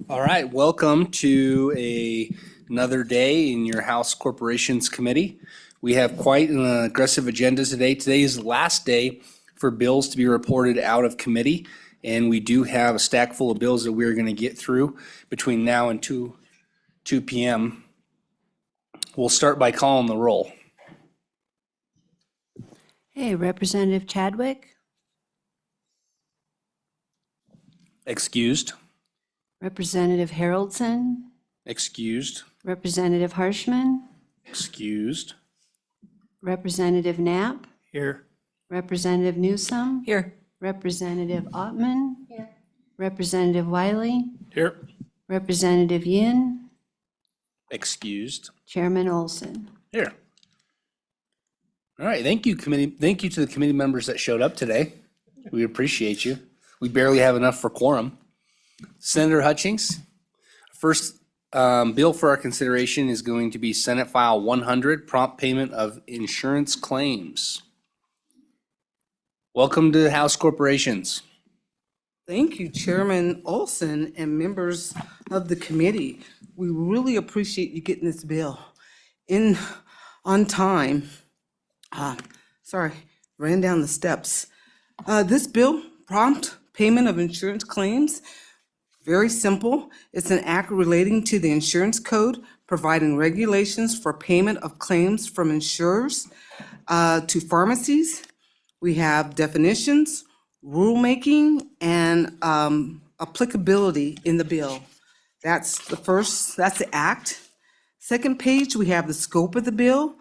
All right, welcome to another day in your House Corporations Committee. We have quite an aggressive agenda today. Today is the last day for bills to be reported out of committee, and we do have a stack full of bills that we're going to get through between now and 2 p.m. We'll start by calling the roll. Hey, Representative Chadwick, Excused. Representative Haroldson, Excused. Representative Harshman, Excused. Representative Knapp, Here. Representative Newsom, Here. Representative Ottman, Representative Wiley, Here. Representative Yin, Excused. Chairman Olson. Here. All right, thank you, committee. Thank you to the committee members that showed up today. We appreciate you. We barely have enough for quorum. Senator Hutchings, first bill for our consideration is going to be Senate File 100, prompt payment of insurance claims. Welcome to House Corporations. Thank you, Chairman Olson and members of the committee. We really appreciate you getting this bill in on time. Ran down the steps. This bill, prompt payment of insurance claims, very simple. It's an act relating to the insurance code, providing regulations for payment of claims from insurers to pharmacies. We have definitions, rulemaking, and applicability in the bill. That's the act. Second page, we have the scope of the bill.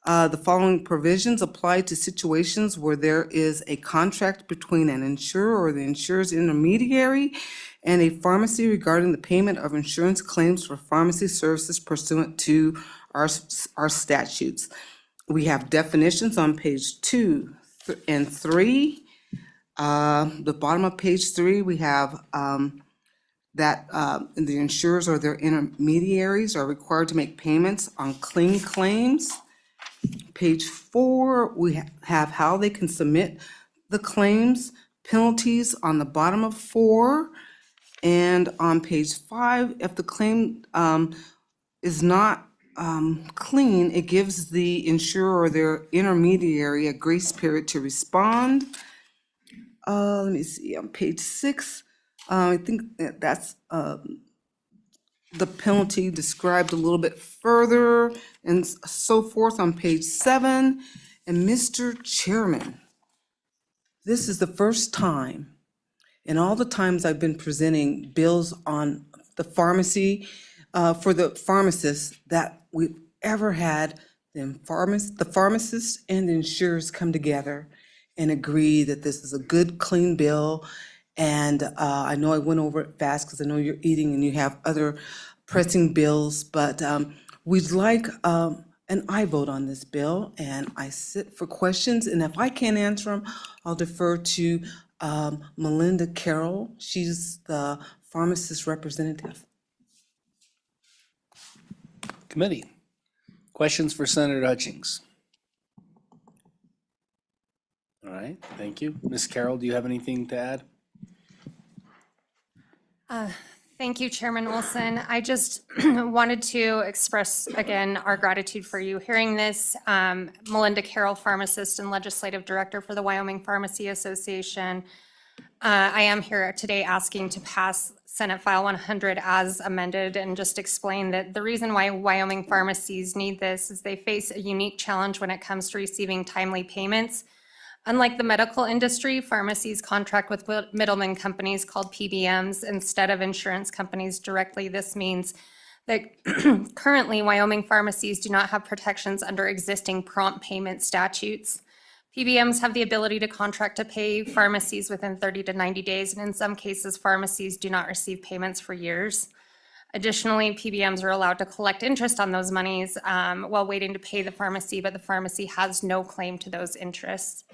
The following provisions apply to situations where there is a contract between an insurer or the insurer's intermediary and a pharmacy regarding the payment of insurance claims for pharmacy services pursuant to our statutes. We have definitions on page 2 and 3. The bottom of page 3, we have that the insurers or their intermediaries are required to make payments on clean claims. Page 4, we have how they can submit the claims, penalties on the bottom of 4. And on page 5, if the claim is not clean, it gives the insurer or their intermediary a grace period to respond. Let me see, on page 6, I think that's the penalty described a little bit further and so forth on page 7. And Mr. Chairman, this is the first time in all the times I've been presenting bills on the pharmacy, for the pharmacists, that we've ever had the pharmacists and the insurers come together and agree that this is a good, clean bill. And I know I went over it fast because I know you're eating and you have other pressing bills, but we'd like an aye vote on this bill, and I sit for questions. And if I can't answer them, I'll defer to Melinda Carroll. She's the pharmacist representative. Committee, questions for Senator Hutchings? All right, thank you. Ms. Carroll, do you have anything to add? Thank you, Chairman Olson. I just wanted to express again our gratitude for you hearing this. Melinda Carroll, pharmacist and legislative director for the Wyoming Pharmacy Association. I am here today asking to pass Senate File 100 as amended, and just explain that the reason why Wyoming pharmacies need this is they face a unique challenge when it comes to receiving timely payments. Unlike the medical industry, pharmacies contract with middlemen companies called PBMs instead of insurance companies directly. This means that currently Wyoming pharmacies do not have protections under existing prompt payment statutes. PBMs have the ability to contract to pay pharmacies within 30 to 90 days, and in some cases, pharmacies do not receive payments for years. Additionally, PBMs are allowed to collect interest on those monies while waiting to pay the pharmacy, but the pharmacy has no claim to those interest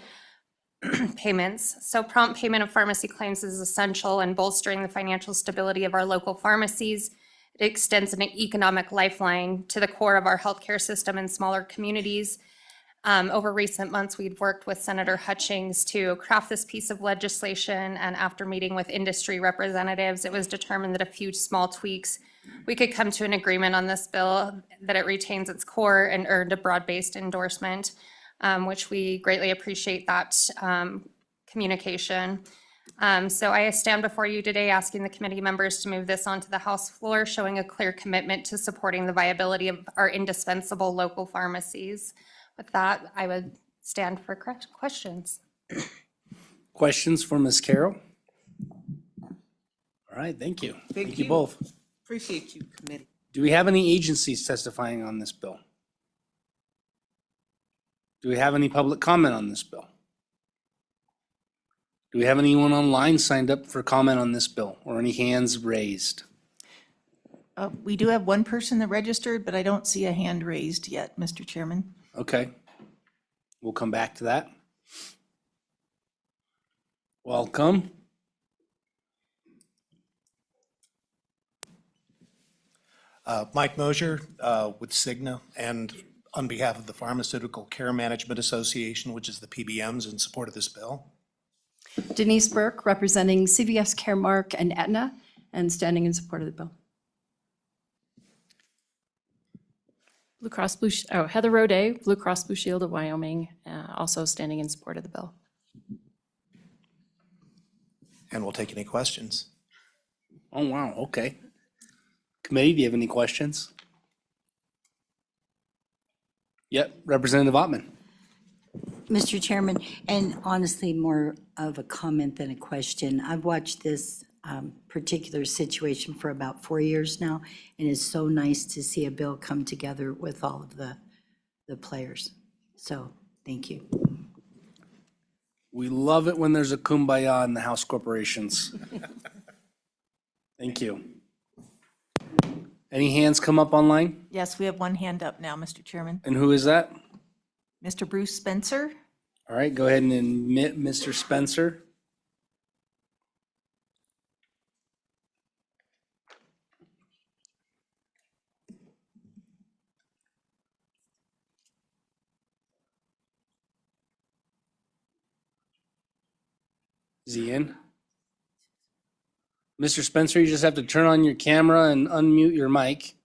payments. So prompt payment of pharmacy claims is essential in bolstering the financial stability of our local pharmacies. It extends an economic lifeline to the core of our healthcare system in smaller communities. Over recent months, we'd worked with Senator Hutchings to craft this piece of legislation, and after meeting with industry representatives, it was determined that a few small tweaks, we could come to an agreement on this bill, that it retains its core and earned a broad-based endorsement, which we greatly appreciate that communication. So I stand before you today asking the committee members to move this onto the House floor, showing a clear commitment to supporting the viability of our indispensable local pharmacies. With that, I would stand for questions. Questions for Ms. Carroll? All right, thank you. Thank you both. Appreciate you, committee. Do we have any agencies testifying on this bill? Do we have any public comment on this bill? Do we have anyone online signed up for comment on this bill or any hands raised? We do have one person that registered, but I don't see a hand raised yet, Mr. Chairman. Okay. We'll come back to that. Welcome. Mike Mosier with Cigna, and on behalf of the Pharmaceutical Care Management Association, which is the PBMs, in support of this bill. Denise Burke, representing CVS Caremark and Aetna, and standing in support of the bill. Blue Cross Blue, Heather Roday, Blue Cross Blue Shield of Wyoming, also standing in support of the bill. And we'll take any questions. Oh, wow, okay. Committee, do you have any questions? Yep, Representative Ottman. Mr. Chairman, and honestly, more of a comment than a question. I've watched this particular situation for about 4 years now, and it's so nice to see a bill come together with all of the players. So, thank you. We love it when there's a kumbaya in the House corporations. Thank you. Any hands come up online? Yes, we have one hand up now, Mr. Chairman. And who is that? Mr. Bruce Spencer? All right, go ahead and admit Mr. Spencer. Is he in? Mr. Spencer, you just have to turn on your camera and unmute your mic.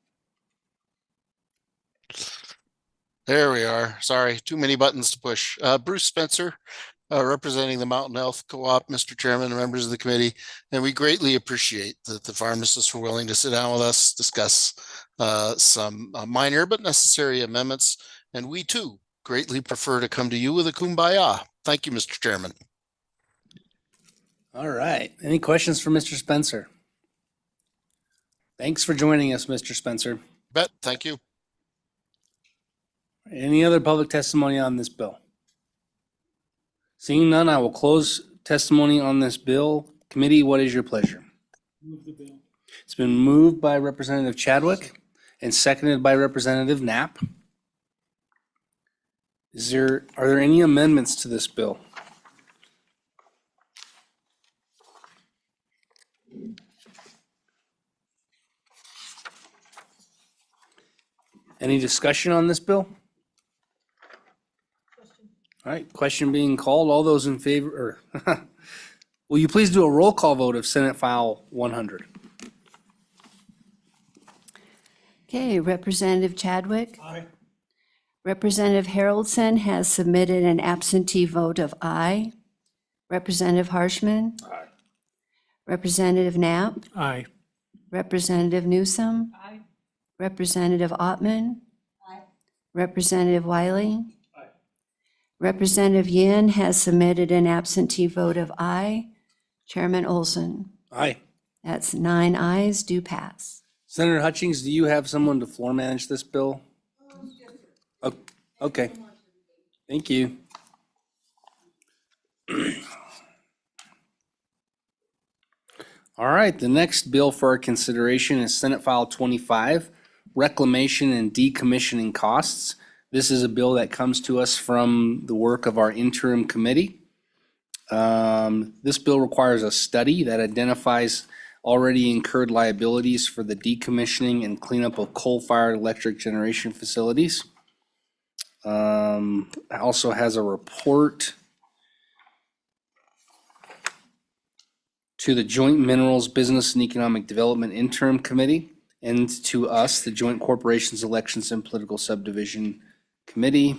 There we are. Sorry, too many buttons to push. Bruce Spencer, representing the Mountain Health Co-op, Mr. Chairman, and members of the committee. And we greatly appreciate that the pharmacists were willing to sit down with us, discuss some minor but necessary amendments. And we too greatly prefer to come to you with a kumbaya. Thank you, Mr. Chairman. All right. Any questions for Mr. Spencer? Thanks for joining us, Mr. Spencer. Bet. Thank you. Any other public testimony on this bill? Seeing none, I will close testimony on this bill. Committee, what is your pleasure? Move the bill. It's been moved by Representative Chadwick and seconded by Representative Knapp. Are there any amendments to this bill? Any discussion on this bill? All right, question being called. All those in favor, or will you please do a roll call vote of Senate File 100? Okay, Representative Chadwick? Aye. Representative Haroldson has submitted an absentee vote of aye. Representative Harshman? Aye. Representative Knapp? Aye. Representative Newsom? Aye. Representative Ottman? Aye. Representative Wiley? Aye. Representative Yin has submitted an absentee vote of aye. Chairman Olson? Aye. That's 9 ayes, do pass. Senator Hutchings, do you have someone to floor manage this bill? Oh, okay. Thank you. All right, the next bill for our consideration is Senate File 25, Reclamation and Decommissioning Costs. This is a bill that comes to us from the work of our interim committee. This bill requires a study that identifies already incurred liabilities for the decommissioning and cleanup of coal-fired electric generation facilities. Also has a report to the Joint Minerals Business and Economic Development Interim Committee, and to us, the Joint Corporations, Elections, and Political Subdivision Committee.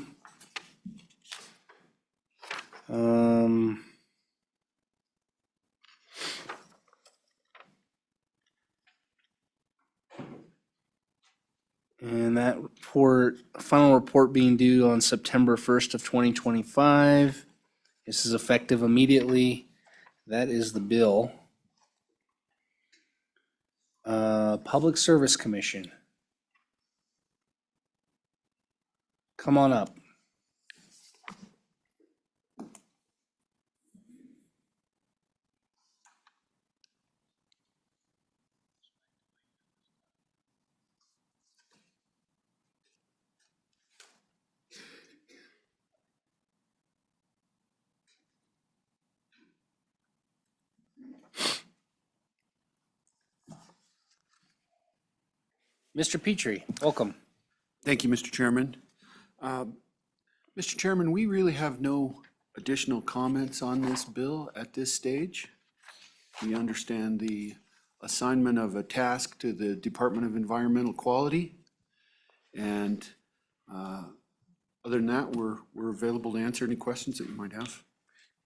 And that report, final report being due on September 1st of 2025. This is effective immediately. That is the bill. Public Service Commission. Come on up. Mr. Petrie, welcome. Thank you, Mr. Chairman. Mr. Chairman, we really have no additional comments on this bill at this stage. We understand the assignment of a task to the Department of Environmental Quality. And other than that, we're available to answer any questions that you might have.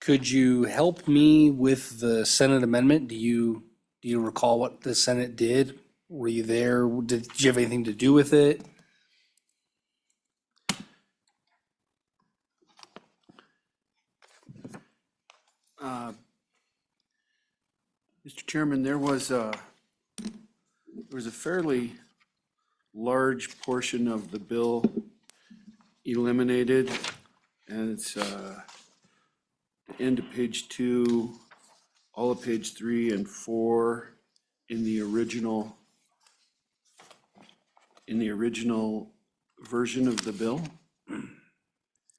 Could you help me with the Senate amendment? Do you recall what the Senate did? Were you there? Did you have anything to do with it? Mr. Chairman, there was a fairly large portion of the bill eliminated, and it's the end of page 2, all of page 3 and 4 in the original version of the bill.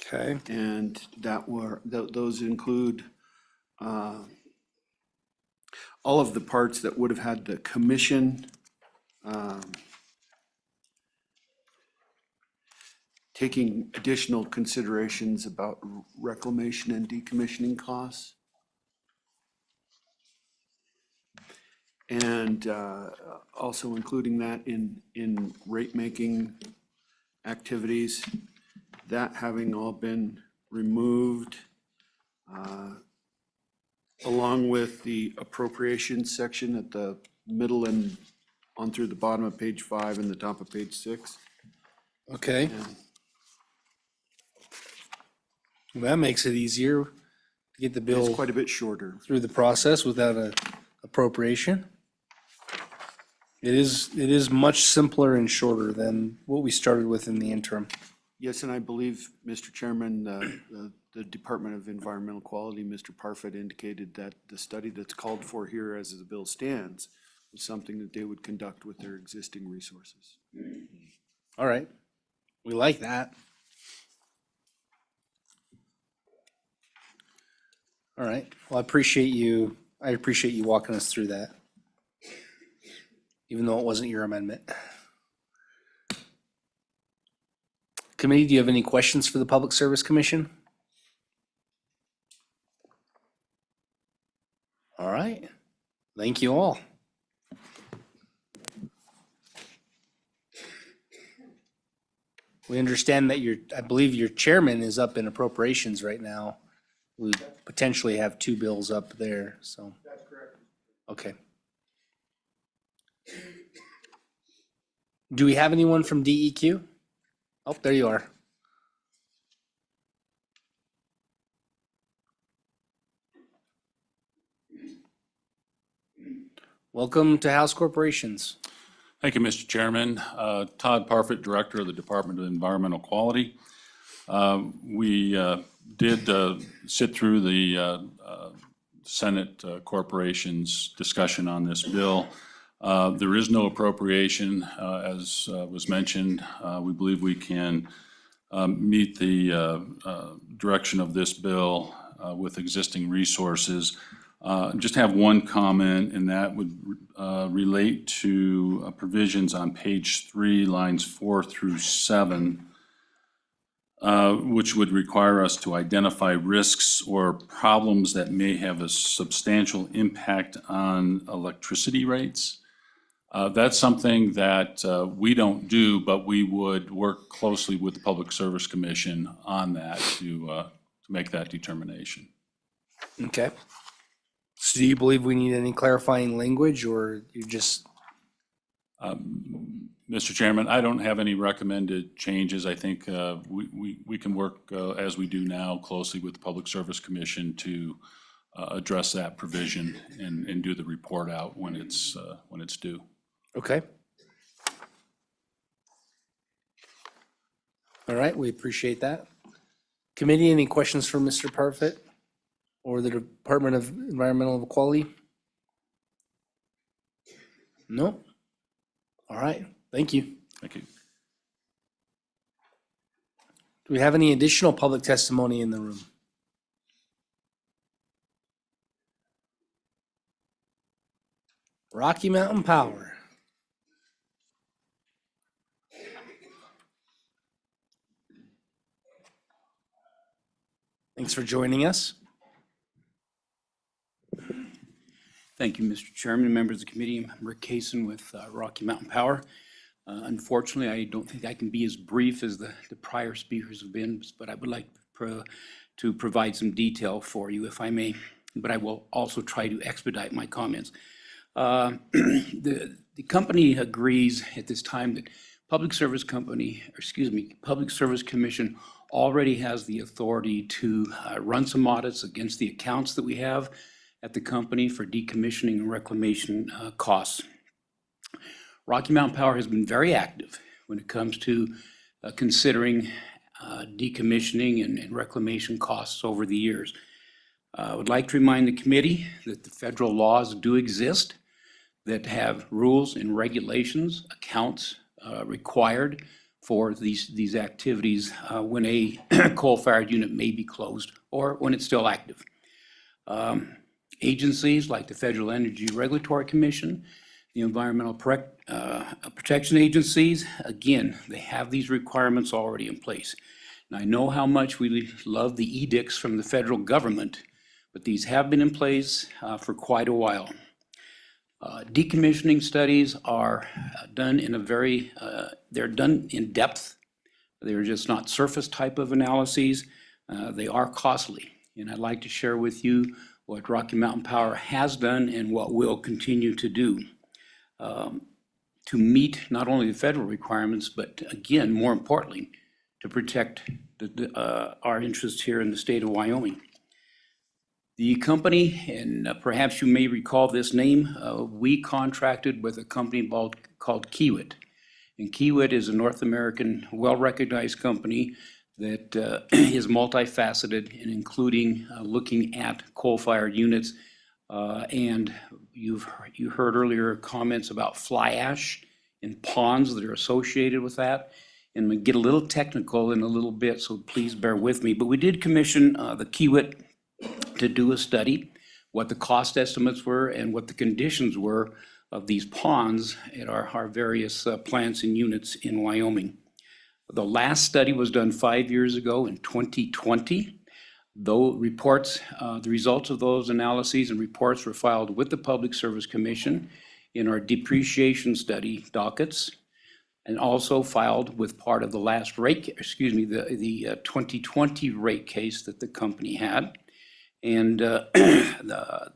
Okay. And those include all of the parts that would have had the commission taking additional considerations about reclamation and decommissioning costs. And also including that in rate-making activities, that having all been removed, along with the appropriations section at the middle and on through the bottom of page 5 and the top of page 6. Okay. And Well, that makes it easier to get the bill it's quite a bit shorter. through the process without a appropriation. It is much simpler and shorter than what we started with in the interim. Yes, and I believe, Mr. Chairman, the Department of Environmental Quality, Mr. Parfit, indicated that the study that's called for here as the bill stands is something that they would conduct with their existing resources. All right. We like that. All right. Well, I appreciate you walking us through that, even though it wasn't your amendment. Committee, do you have any questions for the Public Service Commission? All right. Thank you all. We understand that I believe your chairman is up in appropriations right now. We potentially have 2 bills up there, so. That's correct. Okay. Do we have anyone from DEQ? Oh, there you are. Welcome to House Corporations. Thank you, Mr. Chairman. Todd Parfit, Director of the Department of Environmental Quality. We did sit through the Senate Corporations discussion on this bill. There is no appropriation, as was mentioned. We believe we can meet the direction of this bill with existing resources. Just have one comment, and that would relate to provisions on page 3, lines 4 through 7. which would require us to identify risks or problems that may have a substantial impact on electricity rates. That's something that we don't do, but we would work closely with the Public Service Commission on that to make that determination. Okay. So do you believe we need any clarifying language, or you just, Mr. Chairman, I don't have any recommended changes. I think we can work as we do now closely with the Public Service Commission to address that provision and do the report out when it's due. okay. All right, we appreciate that. Committee, any questions for Mr. Parfit or the Department of Environmental Equality? No? All right, thank you. Thank you. Do we have any additional public testimony in the room? Rocky Mountain Power. Thanks for joining us. Thank you, Mr. Chairman and members of the committee. I'm Rick Kaysen with Rocky Mountain Power. Unfortunately, I don't think I can be as brief as the prior speakers have been, but I would like to provide some detail for you, if I may, but I will also try to expedite my comments. The company agrees at this time that Public Service Commission already has the authority to run some audits against the accounts that we have at the company for decommissioning and reclamation costs. Rocky Mountain Power has been very active when it comes to considering decommissioning and reclamation costs over the years. I would like to remind the committee that the federal laws do exist that have rules and regulations, accounts required for these activities when a coal-fired unit may be closed or when it's still active. Agencies like the Federal Energy Regulatory Commission, the Environmental Protection Agencies, again, they have these requirements already in place. And I know how much we love the edicts from the federal government, but these have been in place for quite a while. Decommissioning studies are done in they're done in depth. They're just not surface type of analyses. They are costly. And I'd like to share with you what Rocky Mountain Power has done and what we'll continue to do to meet not only the federal requirements, but again, more importantly, to protect our interests here in the state of Wyoming. The company, and perhaps you may recall this name, we contracted with a company called Kiewit. And Kiewit is a North American, well-recognized company that is multifaceted in including looking at coal-fired units. And you heard earlier comments about fly ash and ponds that are associated with that. And we get a little technical in a little bit, so please bear with me. But we did commission the Kiewit to do a study, what the cost estimates were and what the conditions were of these ponds at our various plants and units in Wyoming. The last study was done 5 years ago in 2020. Though reports, the results of those analyses and reports were filed with the Public Service Commission in our depreciation study dockets, and also filed with part of the last rate, the 2020 rate case that the company had. And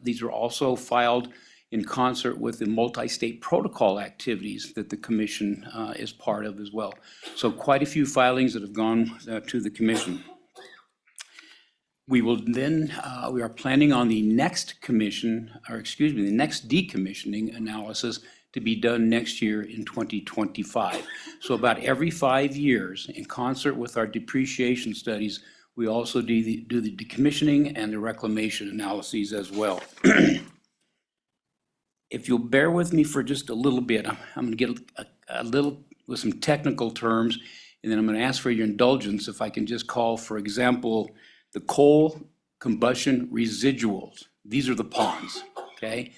these are also filed in concert with the multi-state protocol activities that the commission is part of as well. So quite a few filings that have gone to the commission. We will then, we are planning on the next the next decommissioning analysis to be done next year in 2025. So about every 5 years, in concert with our depreciation studies, we also do the decommissioning and the reclamation analyses as well. If you'll bear with me for just a little bit, I'm going to get a little with some technical terms, and then I'm going to ask for your indulgence if I can just call, for example, the coal combustion residuals. These are the ponds, okay?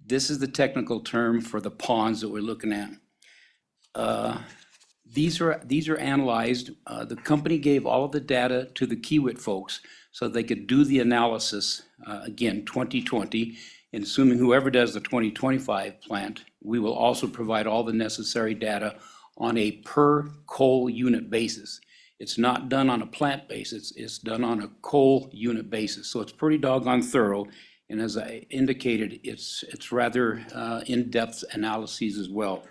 This is the technical term for the ponds that we're looking at. These are analyzed. The company gave all of the data to the Kiewit folks so they could do the analysis, again, 2020. And assuming whoever does the 2025 plant, we will also provide all the necessary data on a per coal unit basis. It's not done on a plant basis, it's done on a coal unit basis. So it's pretty doggone thorough. And as I indicated, it's rather in-depth analyses as well.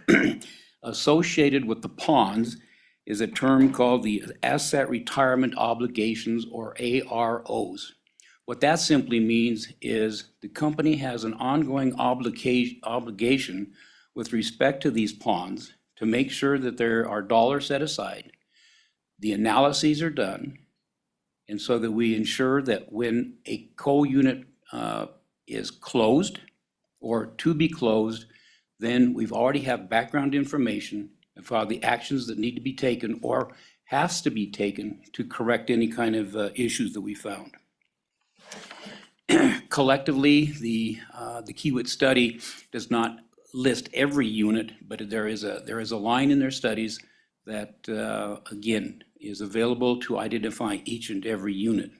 Associated with the ponds is a term called the Asset Retirement Obligations, or AROs. What that simply means is the company has an ongoing obligation with respect to these ponds to make sure that there are dollars set aside, the analyses are done, and so that we ensure that when a coal unit is closed or to be closed, then we've already have background information about the actions that need to be taken or has to be taken to correct any kind of issues that we found. Collectively, the Kiewit study does not list every unit, but there is a line in their studies that, again, is available to identify each and every unit.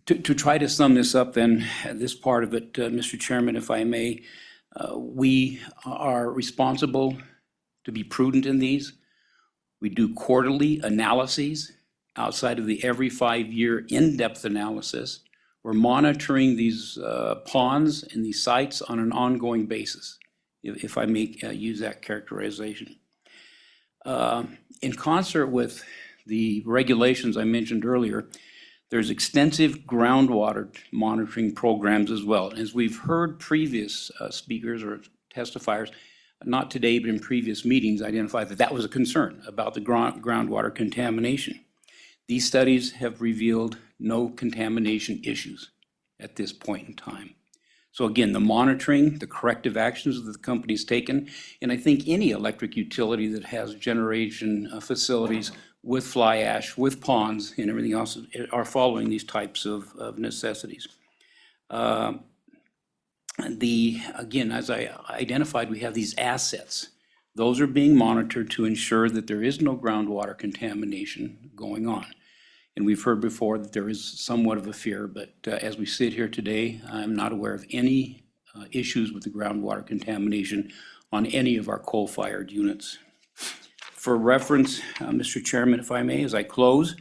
To try to sum this up then, this part of it, Mr. Chairman, if I may, we are responsible to be prudent in these. We do quarterly analyses outside of the every 5-year in-depth analysis. We're monitoring these ponds and these sites on an ongoing basis, if I may use that characterization. In concert with the regulations I mentioned earlier, there's extensive groundwater monitoring programs as well. As we've heard previous speakers or testifiers, not today, but in previous meetings, identify that that was a concern about the groundwater contamination. These studies have revealed no contamination issues at this point in time. So again, the monitoring, the corrective actions that the company's taken, and I think any electric utility that has generation facilities with fly ash, with ponds and everything else are following these types of necessities. Again, as I identified, we have these assets. Those are being monitored to ensure that there is no groundwater contamination going on. And we've heard before that there is somewhat of a fear, but as we sit here today, I'm not aware of any issues with the groundwater contamination on any of our coal-fired units. For reference, Mr. Chairman, if I may, as I close,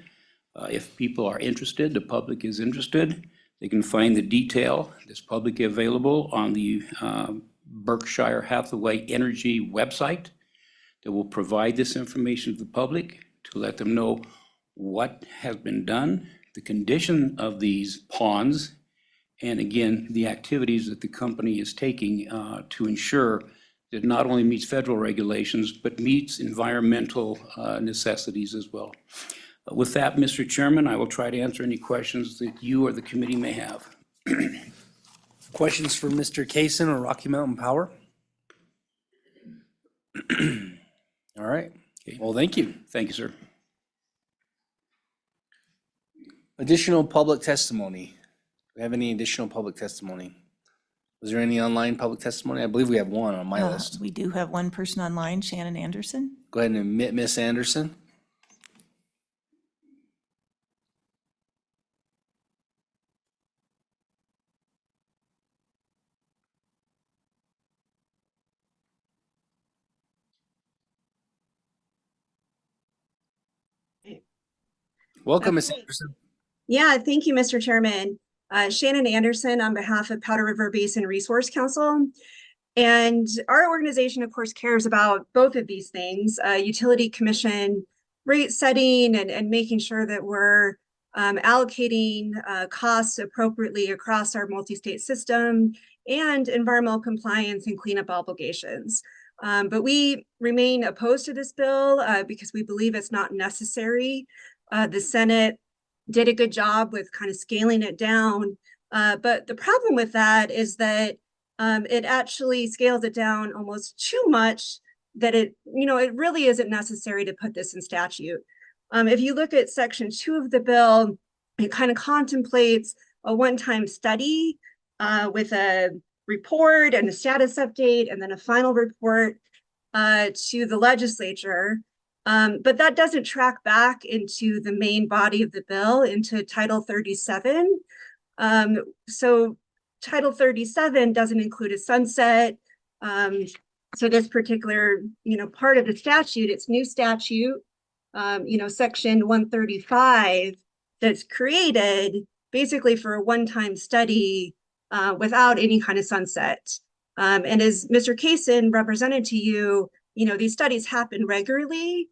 if people are interested, the public is interested, they can find the detail that's publicly available on the Berkshire Hathaway Energy website that will provide this information to the public to let them know what has been done, the condition of these ponds, and again, the activities that the company is taking to ensure that not only meets federal regulations, but meets environmental necessities as well. With that, Mr. Chairman, I will try to answer any questions that you or the committee may have. Questions for Mr. Kaysen or Rocky Mountain Power? All right. Well, thank you. Thank you, sir. Additional public testimony. Do we have any additional public testimony? Was there any online public testimony? I believe we have one on my list. We do have one person online, Shannon Anderson. Go ahead and admit Miss Anderson. Welcome, Miss Anderson. Yeah, thank you, Mr. Chairman. Shannon Anderson on behalf of Powder River Basin Resource Council. And our organization, of course, cares about both of these things, utility commission rate setting and making sure that we're allocating costs appropriately across our multi-state system and environmental compliance and cleanup obligations. But we remain opposed to this bill because we believe it's not necessary. The Senate did a good job with kind of scaling it down. But the problem with that is that it actually scales it down almost too much that it really isn't necessary to put this in statute. If you look at section 2 of the bill, it kind of contemplates a one-time study with a report and a status update and then a final report. to the legislature. But that doesn't track back into the main body of the bill, into Title 37. So Title 37 doesn't include a sunset. So this particular, part of the statute, it's new statute, Section 135, that's created basically for a one-time study without any kind of sunset. And as Mr. Kaysen represented to you, these studies happen regularly.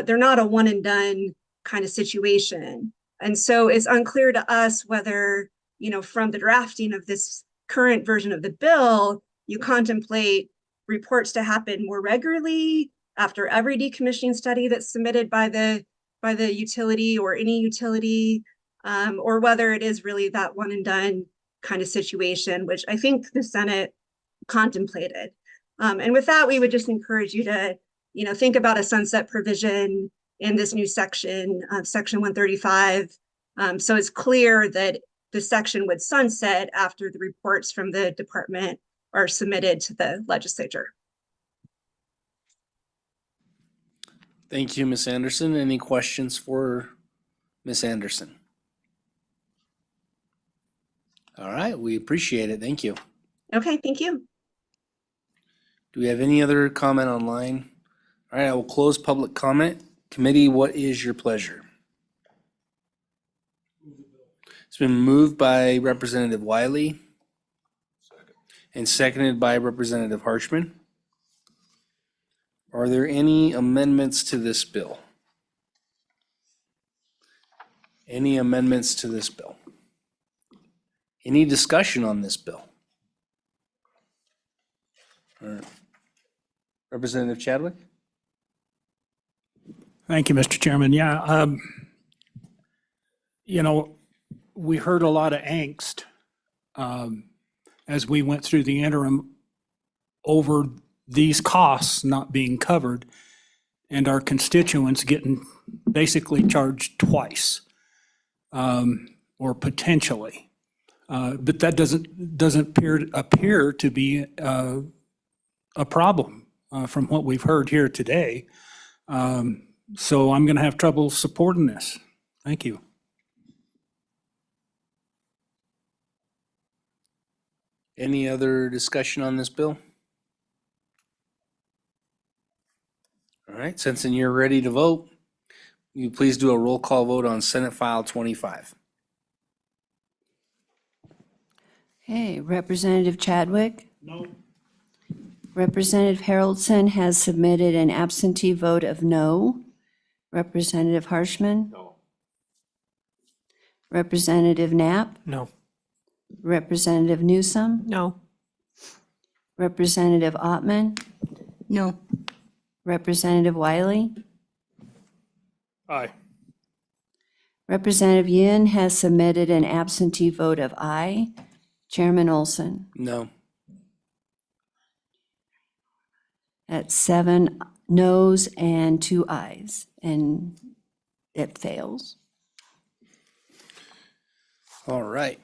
They're not a one and done kind of situation. And so it's unclear to us whether, from the drafting of this current version of the bill, you contemplate reports to happen more regularly after every decommissioning study that's submitted by the utility or any utility, or whether it is really that one and done kind of situation, which I think the Senate contemplated. And with that, we would just encourage you to, think about a sunset provision in this new section of Section 135. So it's clear that the section would sunset after the reports from the department are submitted to the legislature. Thank you, Ms. Anderson. Any questions for Ms. Anderson? All right, we appreciate it. Thank you. Okay, thank you. Do we have any other comment online? All right, I will close public comment. Committee, what is your pleasure? It's been moved by Representative Wiley and seconded by Representative Harshman. Are there any amendments to this bill? Any amendments to this bill? Any discussion on this bill? All right. Representative Chadwick? Thank you, Mr. Chairman. Yeah, we heard a lot of angst as we went through the interim over these costs not being covered and our constituents getting basically charged twice or potentially. But that doesn't appear to be a problem from what we've heard here today. So I'm going to have trouble supporting this. Thank you. Any other discussion on this bill? All right, since you're ready to vote, will you please do a roll call vote on Senate File 25? Okay, Representative Chadwick? No. Representative Haroldson has submitted an absentee vote of no. Representative Harshman? No. Representative Knapp? No. Representative Newsom? No. Representative Ottman? No. Representative Wiley? Aye. Representative Yin has submitted an absentee vote of aye. Chairman Olson? No. That's 7 noes and 2 ayes, and it fails. All right.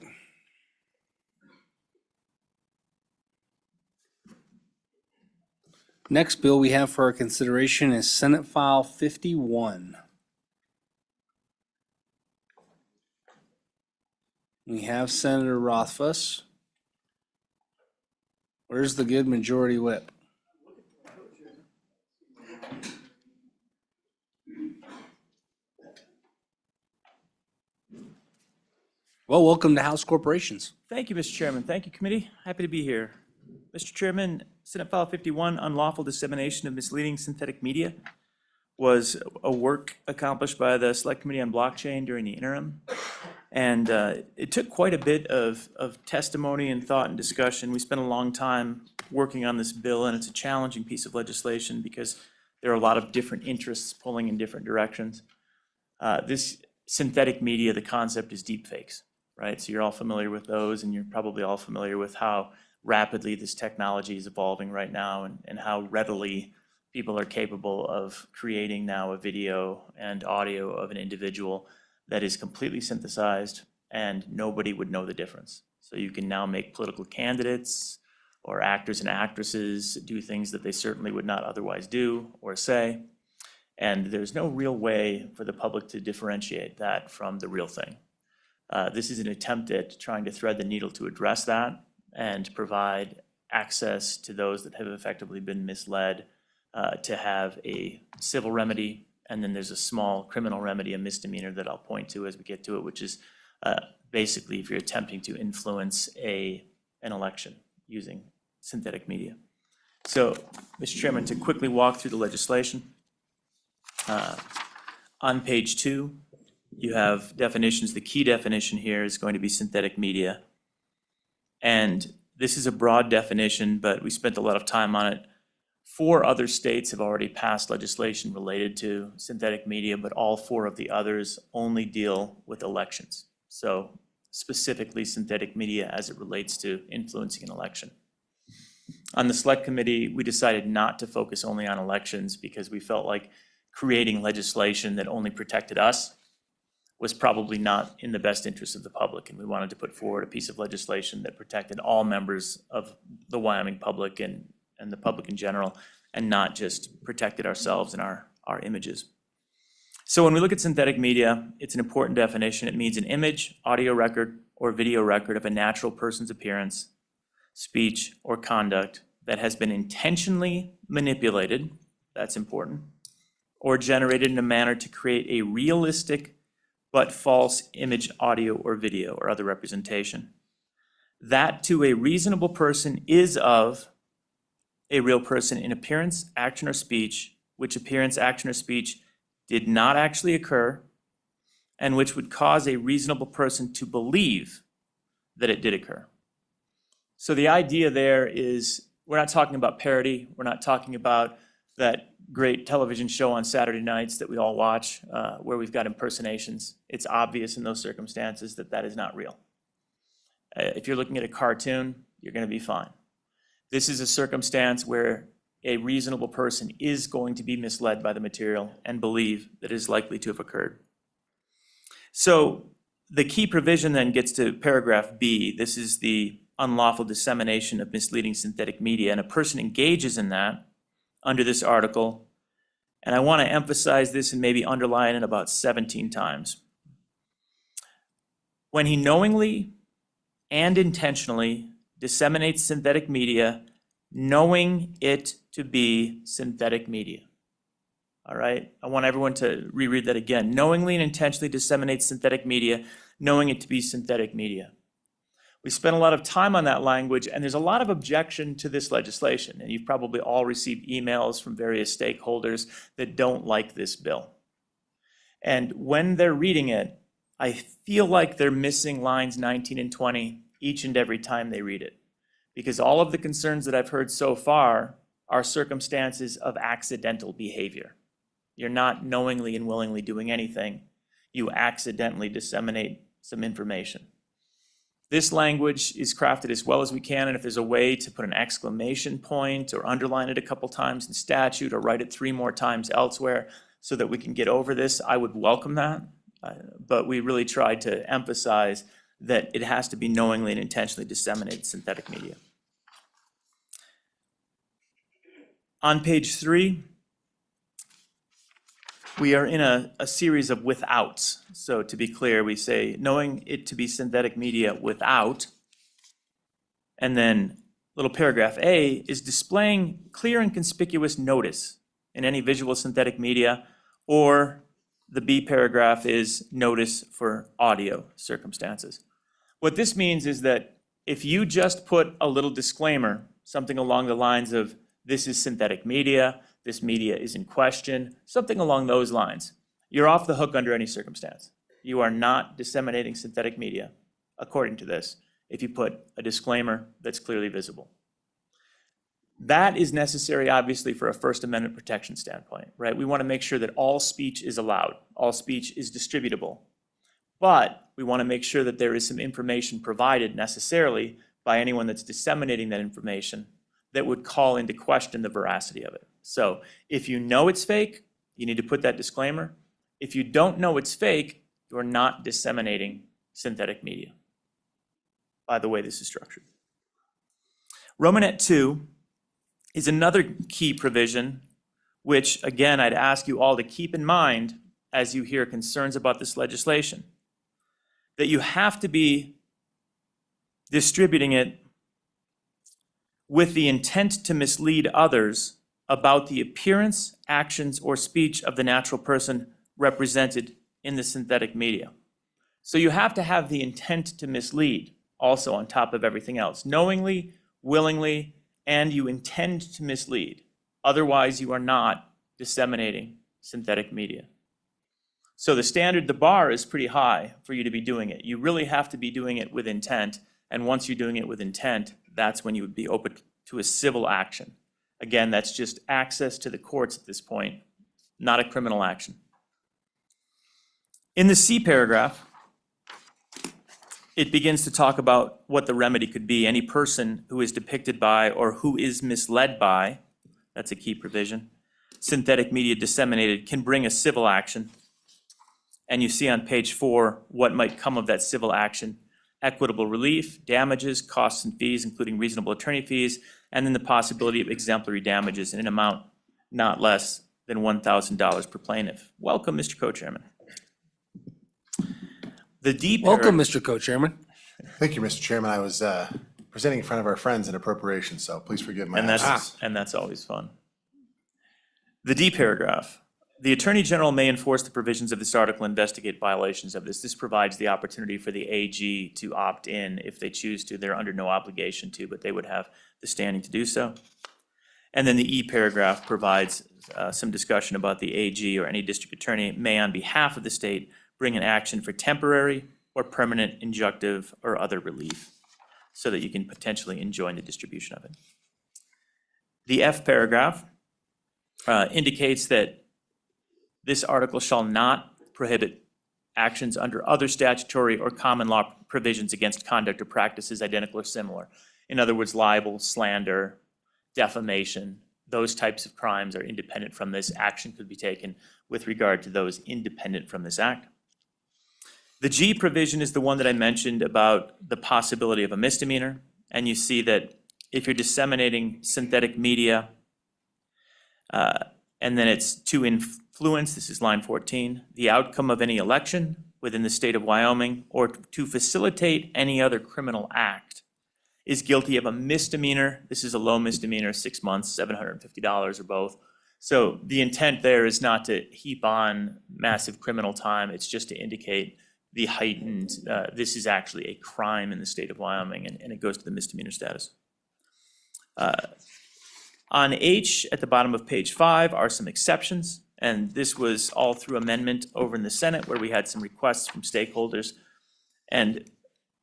Next bill we have for our consideration is Senate File 51. We have Senator Rothfuss. Where's the good majority whip? Well, welcome to House Corporations. Thank you, Mr. Chairman. Thank you, committee. Happy to be here. Mr. Chairman, Senate File 51, unlawful dissemination of misleading synthetic media, was a work accomplished by the Select Committee on Blockchain during the interim. And it took quite a bit of testimony and thought and discussion. We spent a long time working on this bill, and it's a challenging piece of legislation because there are a lot of different interests pulling in different directions. This synthetic media, the concept is deep fakes, right? So you're all familiar with those, and you're probably all familiar with how rapidly this technology is evolving right now and how readily people are capable of creating now a video and audio of an individual that is completely synthesized and nobody would know the difference. So you can now make political candidates or actors and actresses do things that they certainly would not otherwise do or say. And there's no real way for the public to differentiate that from the real thing. This is an attempt at trying to thread the needle to address that and provide access to those that have effectively been misled to have a civil remedy. And then there's a small criminal remedy, a misdemeanor that I'll point to as we get to it, which is basically if you're attempting to influence an election using synthetic media. So, Mr. Chairman, to quickly walk through the legislation, on page 2, you have definitions. The key definition here is going to be synthetic media. And this is a broad definition, but we spent a lot of time on it. 4 other states have already passed legislation related to synthetic media, but all 4 of the others only deal with elections. So specifically synthetic media as it relates to influencing an election. On the select committee, we decided not to focus only on elections because we felt like creating legislation that only protected us was probably not in the best interest of the public. And we wanted to put forward a piece of legislation that protected all members of the Wyoming public and the public in general, and not just protected ourselves and our images. So when we look at synthetic media, it's an important definition. It means an image, audio record, or video record of a natural person's appearance, speech, or conduct that has been intentionally manipulated, that's important, or generated in a manner to create a realistic but false image, audio, or video, or other representation. That to a reasonable person is of a real person in appearance, action, or speech, which appearance, action, or speech did not actually occur, and which would cause a reasonable person to believe that it did occur. So the idea there is we're not talking about parody. We're not talking about that great television show on Saturday nights that we all watch where we've got impersonations. It's obvious in those circumstances that that is not real. If you're looking at a cartoon, you're going to be fine. This is a circumstance where a reasonable person is going to be misled by the material and believe that it is likely to have occurred. So the key provision then gets to paragraph B. This is the unlawful dissemination of misleading synthetic media, and a person engages in that under this article, and I want to emphasize this and maybe underline it about 17 times. When he knowingly and intentionally disseminates synthetic media, knowing it to be synthetic media. All right, I want everyone to reread that again. Knowingly and intentionally disseminates synthetic media, knowing it to be synthetic media. We spent a lot of time on that language, and there's a lot of objection to this legislation, and you've probably all received emails from various stakeholders that don't like this bill. And when they're reading it, I feel like they're missing lines 19 and 20 each and every time they read it, because all of the concerns that I've heard so far are circumstances of accidental behavior. You're not knowingly and willingly doing anything. You accidentally disseminate some information. This language is crafted as well as we can, and if there's a way to put an exclamation point or underline it a couple times in statute or write it 3 more times elsewhere so that we can get over this, I would welcome that. But we really tried to emphasize that it has to be knowingly and intentionally disseminated synthetic media. On page 3, we are in a series of withouts. So to be clear, we say knowing it to be synthetic media without, and then little paragraph A is displaying clear and conspicuous notice in any visual synthetic media, or the B paragraph is notice for audio circumstances. What this means is that if you just put a little disclaimer, something along the lines of this is synthetic media, this media is in question, something along those lines, you're off the hook under any circumstance. You are not disseminating synthetic media, according to this, if you put a disclaimer that's clearly visible. That is necessary, obviously, for a First Amendment protection standpoint, right? We want to make sure that all speech is allowed, all speech is distributable. But we want to make sure that there is some information provided necessarily by anyone that's disseminating that information that would call into question the veracity of it. So if you know it's fake, you need to put that disclaimer. If you don't know it's fake, you're not disseminating synthetic media, by the way this is structured. Romanet 2 is another key provision, which again, I'd ask you all to keep in mind as you hear concerns about this legislation, that you have to be distributing it with the intent to mislead others about the appearance, actions, or speech of the natural person represented in the synthetic media. So you have to have the intent to mislead also on top of everything else, knowingly, willingly, and you intend to mislead. Otherwise, you are not disseminating synthetic media. So the standard, the bar is pretty high for you to be doing it. You really have to be doing it with intent. And once you're doing it with intent, that's when you would be open to a civil action. Again, that's just access to the courts at this point, not a criminal action. In the C paragraph, it begins to talk about what the remedy could be. Any person who is depicted by or who is misled by, that's a key provision, synthetic media disseminated can bring a civil action. And you see on page 4 what might come of that civil action: equitable relief, damages, costs and fees, including reasonable attorney fees, and then the possibility of exemplary damages in an amount not less than $1,000 per plaintiff. Welcome, Mr. Co-Chairman. The D Welcome, Mr. Co-Chairman. Thank you, Mr. Chairman. I was presenting in front of our friends in appropriations, so please forgive my absence. And that's always fun. The D paragraph. The Attorney General may enforce the provisions of this article, investigate violations of this. This provides the opportunity for the AG to opt in if they choose to. They're under no obligation to, but they would have the standing to do so. And then the E paragraph provides some discussion about the AG or any district attorney may, on behalf of the state, bring an action for temporary or permanent injunctive or other relief so that you can potentially enjoin the distribution of it. The F paragraph indicates that this article shall not prohibit actions under other statutory or common law provisions against conduct or practices identical or similar. In other words, libel, slander, defamation, those types of crimes are independent from this. Action could be taken with regard to those independent from this act. The G provision is the one that I mentioned about the possibility of a misdemeanor. And you see that if you're disseminating synthetic media, and then it's to influence, this is line 14, the outcome of any election within the state of Wyoming or to facilitate any other criminal act, is guilty of a misdemeanor. This is a low misdemeanor, 6 months, $750 or both. So the intent there is not to heap on massive criminal time. It's just to indicate the heightened, this is actually a crime in the state of Wyoming, and it goes to the misdemeanor status. On H, at the bottom of page 5, are some exceptions, and this was all through amendment over in the Senate where we had some requests from stakeholders. And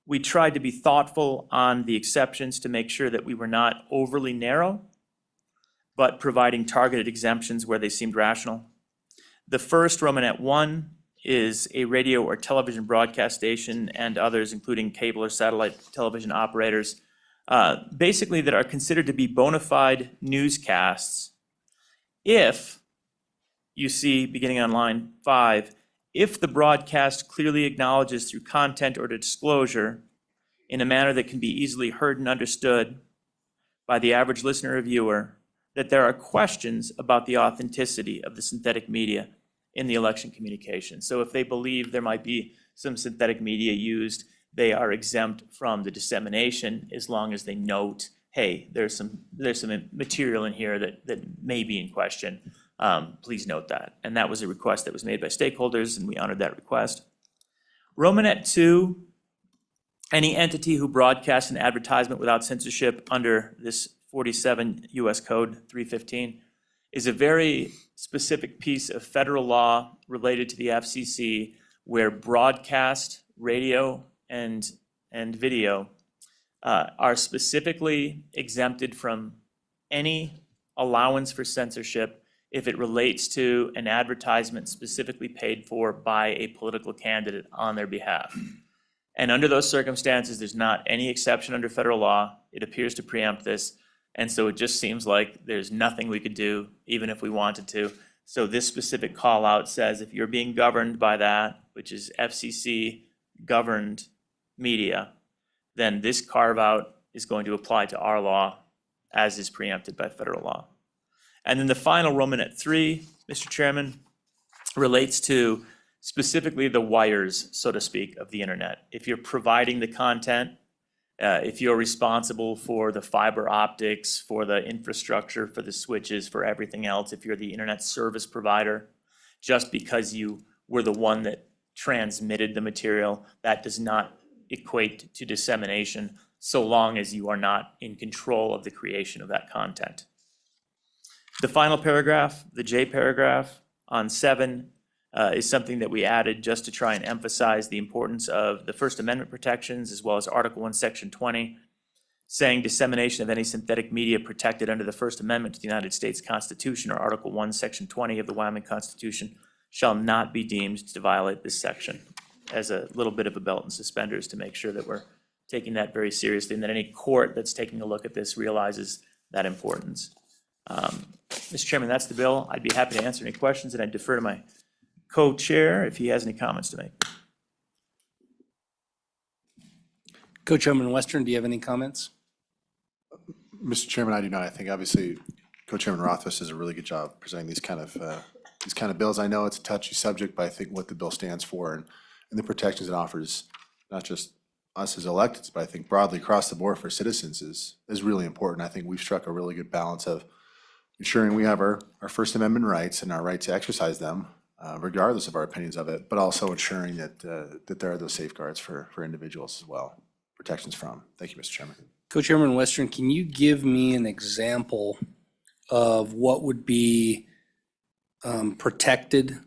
we tried to be thoughtful on the exceptions to make sure that we were not overly narrow, but providing targeted exemptions where they seemed rational. The first, Romanet 1, is a radio or television broadcast station and others, including cable or satellite television operators, basically that are considered to be bona fide newscasts if, you see, beginning on line 5, if the broadcast clearly acknowledges through content or disclosure in a manner that can be easily heard and understood by the average listener or viewer that there are questions about the authenticity of the synthetic media in the election communication. So if they believe there might be some synthetic media used, they are exempt from the dissemination as long as they note, hey, there's some material in here that may be in question. Please note that. And that was a request that was made by stakeholders, and we honored that request. Romanet 2, any entity who broadcasts an advertisement without censorship under this 47 U.S. Code 315 is a very specific piece of federal law related to the FCC where broadcast, radio, and video are specifically exempted from any allowance for censorship if it relates to an advertisement specifically paid for by a political candidate on their behalf. And under those circumstances, there's not any exception under federal law. It appears to preempt this. And so it just seems like there's nothing we could do, even if we wanted to. So this specific call out says if you're being governed by that, which is FCC governed media, then this carve out is going to apply to our law as is preempted by federal law. And then the final Romanet 3, Mr. Chairman, relates to specifically the wires, so to speak, of the internet. If you're providing the content, if you're responsible for the fiber optics, for the infrastructure, for the switches, for everything else, if you're the internet service provider, just because you were the one that transmitted the material, that does not equate to dissemination, so long as you are not in control of the creation of that content. The final paragraph, the J paragraph on 7, is something that we added just to try and emphasize the importance of the First Amendment protections, as well as Article 1, Section 20, saying dissemination of any synthetic media protected under the First Amendment to the United States Constitution, or Article 1, Section 20 of the Wyoming Constitution, shall not be deemed to violate this section, as a little bit of a belt and suspenders to make sure that we're taking that very seriously, and that any court that's taking a look at this realizes that importance. Mr. Chairman, that's the bill. I'd be happy to answer any questions, and I defer to my co-chair if he has any comments to make. Co-Chairman Western, do you have any comments? Mr. Chairman, I do not. I think obviously Co-Chairman Rothfuss does a really good job presenting these kind of bills. I know it's a touchy subject, but I think what the bill stands for and the protections it offers, not just us as electeds, but I think broadly across the board for citizens is really important. I think we've struck a really good balance of ensuring we have our First Amendment rights and our right to exercise them, regardless of our opinions of it, but also ensuring that there are those safeguards for individuals as well, protections from. Thank you, Mr. Chairman. Co-Chairman Western, can you give me an example of what would be protected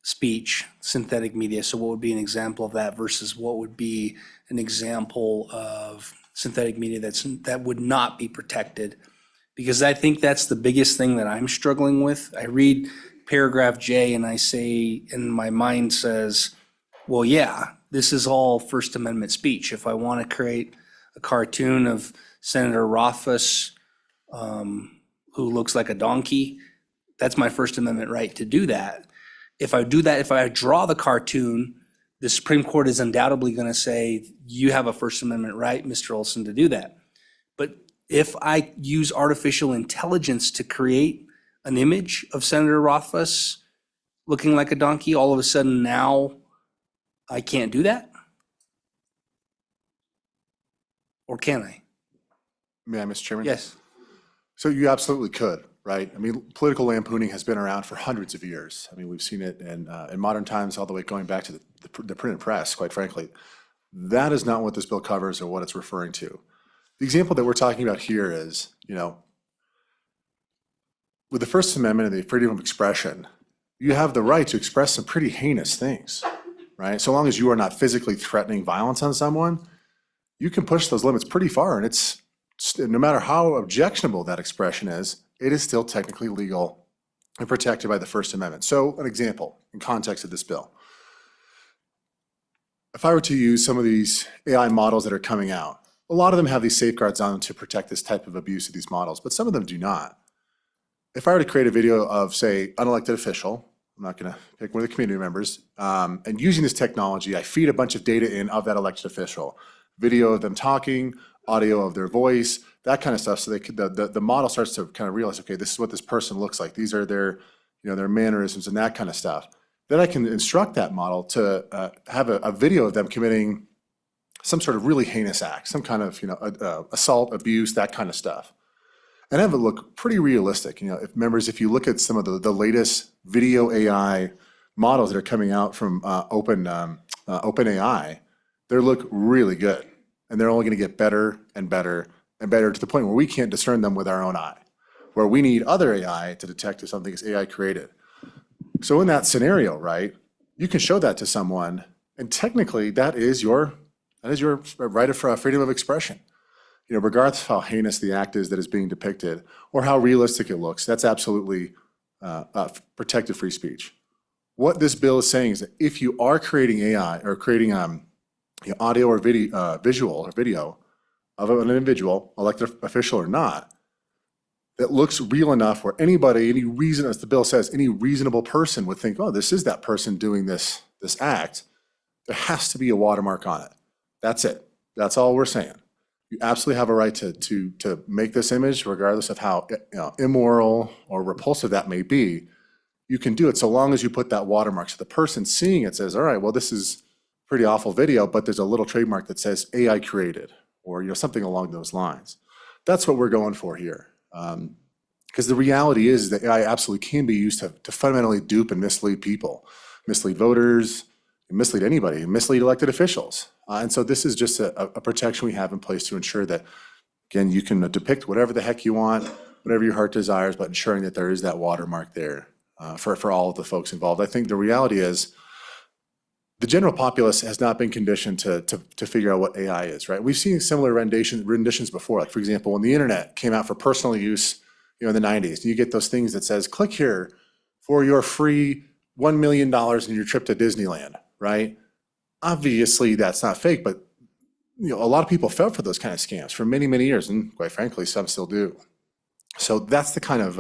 speech, synthetic media? So what would be an example of that versus what would be an example of synthetic media that would not be protected? Because I think that's the biggest thing that I'm struggling with. I read paragraph J and I say, and my mind says, well, yeah, this is all First Amendment speech. If I want to create a cartoon of Senator Rothfuss, who looks like a donkey, that's my First Amendment right to do that. If I do that, if I draw the cartoon, the Supreme Court is undoubtedly going to say, you have a First Amendment right, Mr. Olson, to do that. But if I use artificial intelligence to create an image of Senator Rothfuss looking like a donkey, all of a sudden now I can't do that? Or can I? May I, Mr. Chairman? Yes. So you absolutely could, right? I mean, political lampooning has been around for hundreds of years. I mean, we've seen it in modern times, all the way going back to the printed press, quite frankly. That is not what this bill covers or what it's referring to. The example that we're talking about here is, with the First Amendment and the freedom of expression, you have the right to express some pretty heinous things, right? So long as you are not physically threatening violence on someone, you can push those limits pretty far, and it's no matter how objectionable that expression is, it is still technically legal and protected by the First Amendment. So an example in context of this bill. If I were to use some of these AI models that are coming out, a lot of them have these safeguards on them to protect this type of abuse of these models, but some of them do not. If I were to create a video of, say, unelected official, I'm not going to pick one of the community members, and using this technology, I feed a bunch of data in of that elected official, video of them talking, audio of their voice, that kind of stuff. So the model starts to kind of realize, okay, this is what this person looks like. These are their mannerisms and that kind of stuff. Then I can instruct that model to have a video of them committing some sort of really heinous act, some kind of assault, abuse, that kind of stuff, and have it look pretty realistic. If you look at some of the latest video AI models that are coming out from OpenAI, they look really good, and they're only going to get better and better and better to the point where we can't discern them with our own eye, where we need other AI to detect if something is AI created. So in that scenario, right, you can show that to someone, and technically that is your right of freedom of expression. Regardless of how heinous the act is that is being depicted or how realistic it looks, that's absolutely protected free speech. What this bill is saying is that if you are creating AI or creating audio or visual or video of an individual, elected official or not, that looks real enough where anybody, any reason, as the bill says, any reasonable person would think, oh, this is that person doing this act, there has to be a watermark on it. That's it. That's all we're saying. You absolutely have a right to make this image, regardless of how immoral or repulsive that may be. You can do it so long as you put that watermark. So the person seeing it says, all right, well, this is pretty awful video, but there's a little trademark that says AI created, or something along those lines. That's what we're going for here. Because the reality is that AI absolutely can be used to fundamentally dupe and mislead people, mislead voters, mislead anybody, mislead elected officials. And so this is just a protection we have in place to ensure that, again, you can depict whatever the heck you want, whatever your heart desires, but ensuring that there is that watermark there for all of the folks involved. I think the reality is the general populace has not been conditioned to figure out what AI is, right? We've seen similar renditions before. Like, for example, when the internet came out for personal use, in the 90s, and you get those things that says, click here for your free $1 million in your trip to Disneyland, right? Obviously, that's not fake, but a lot of people fell for those kind of scams for many, many years, and quite frankly, some still do. So that's the kind of,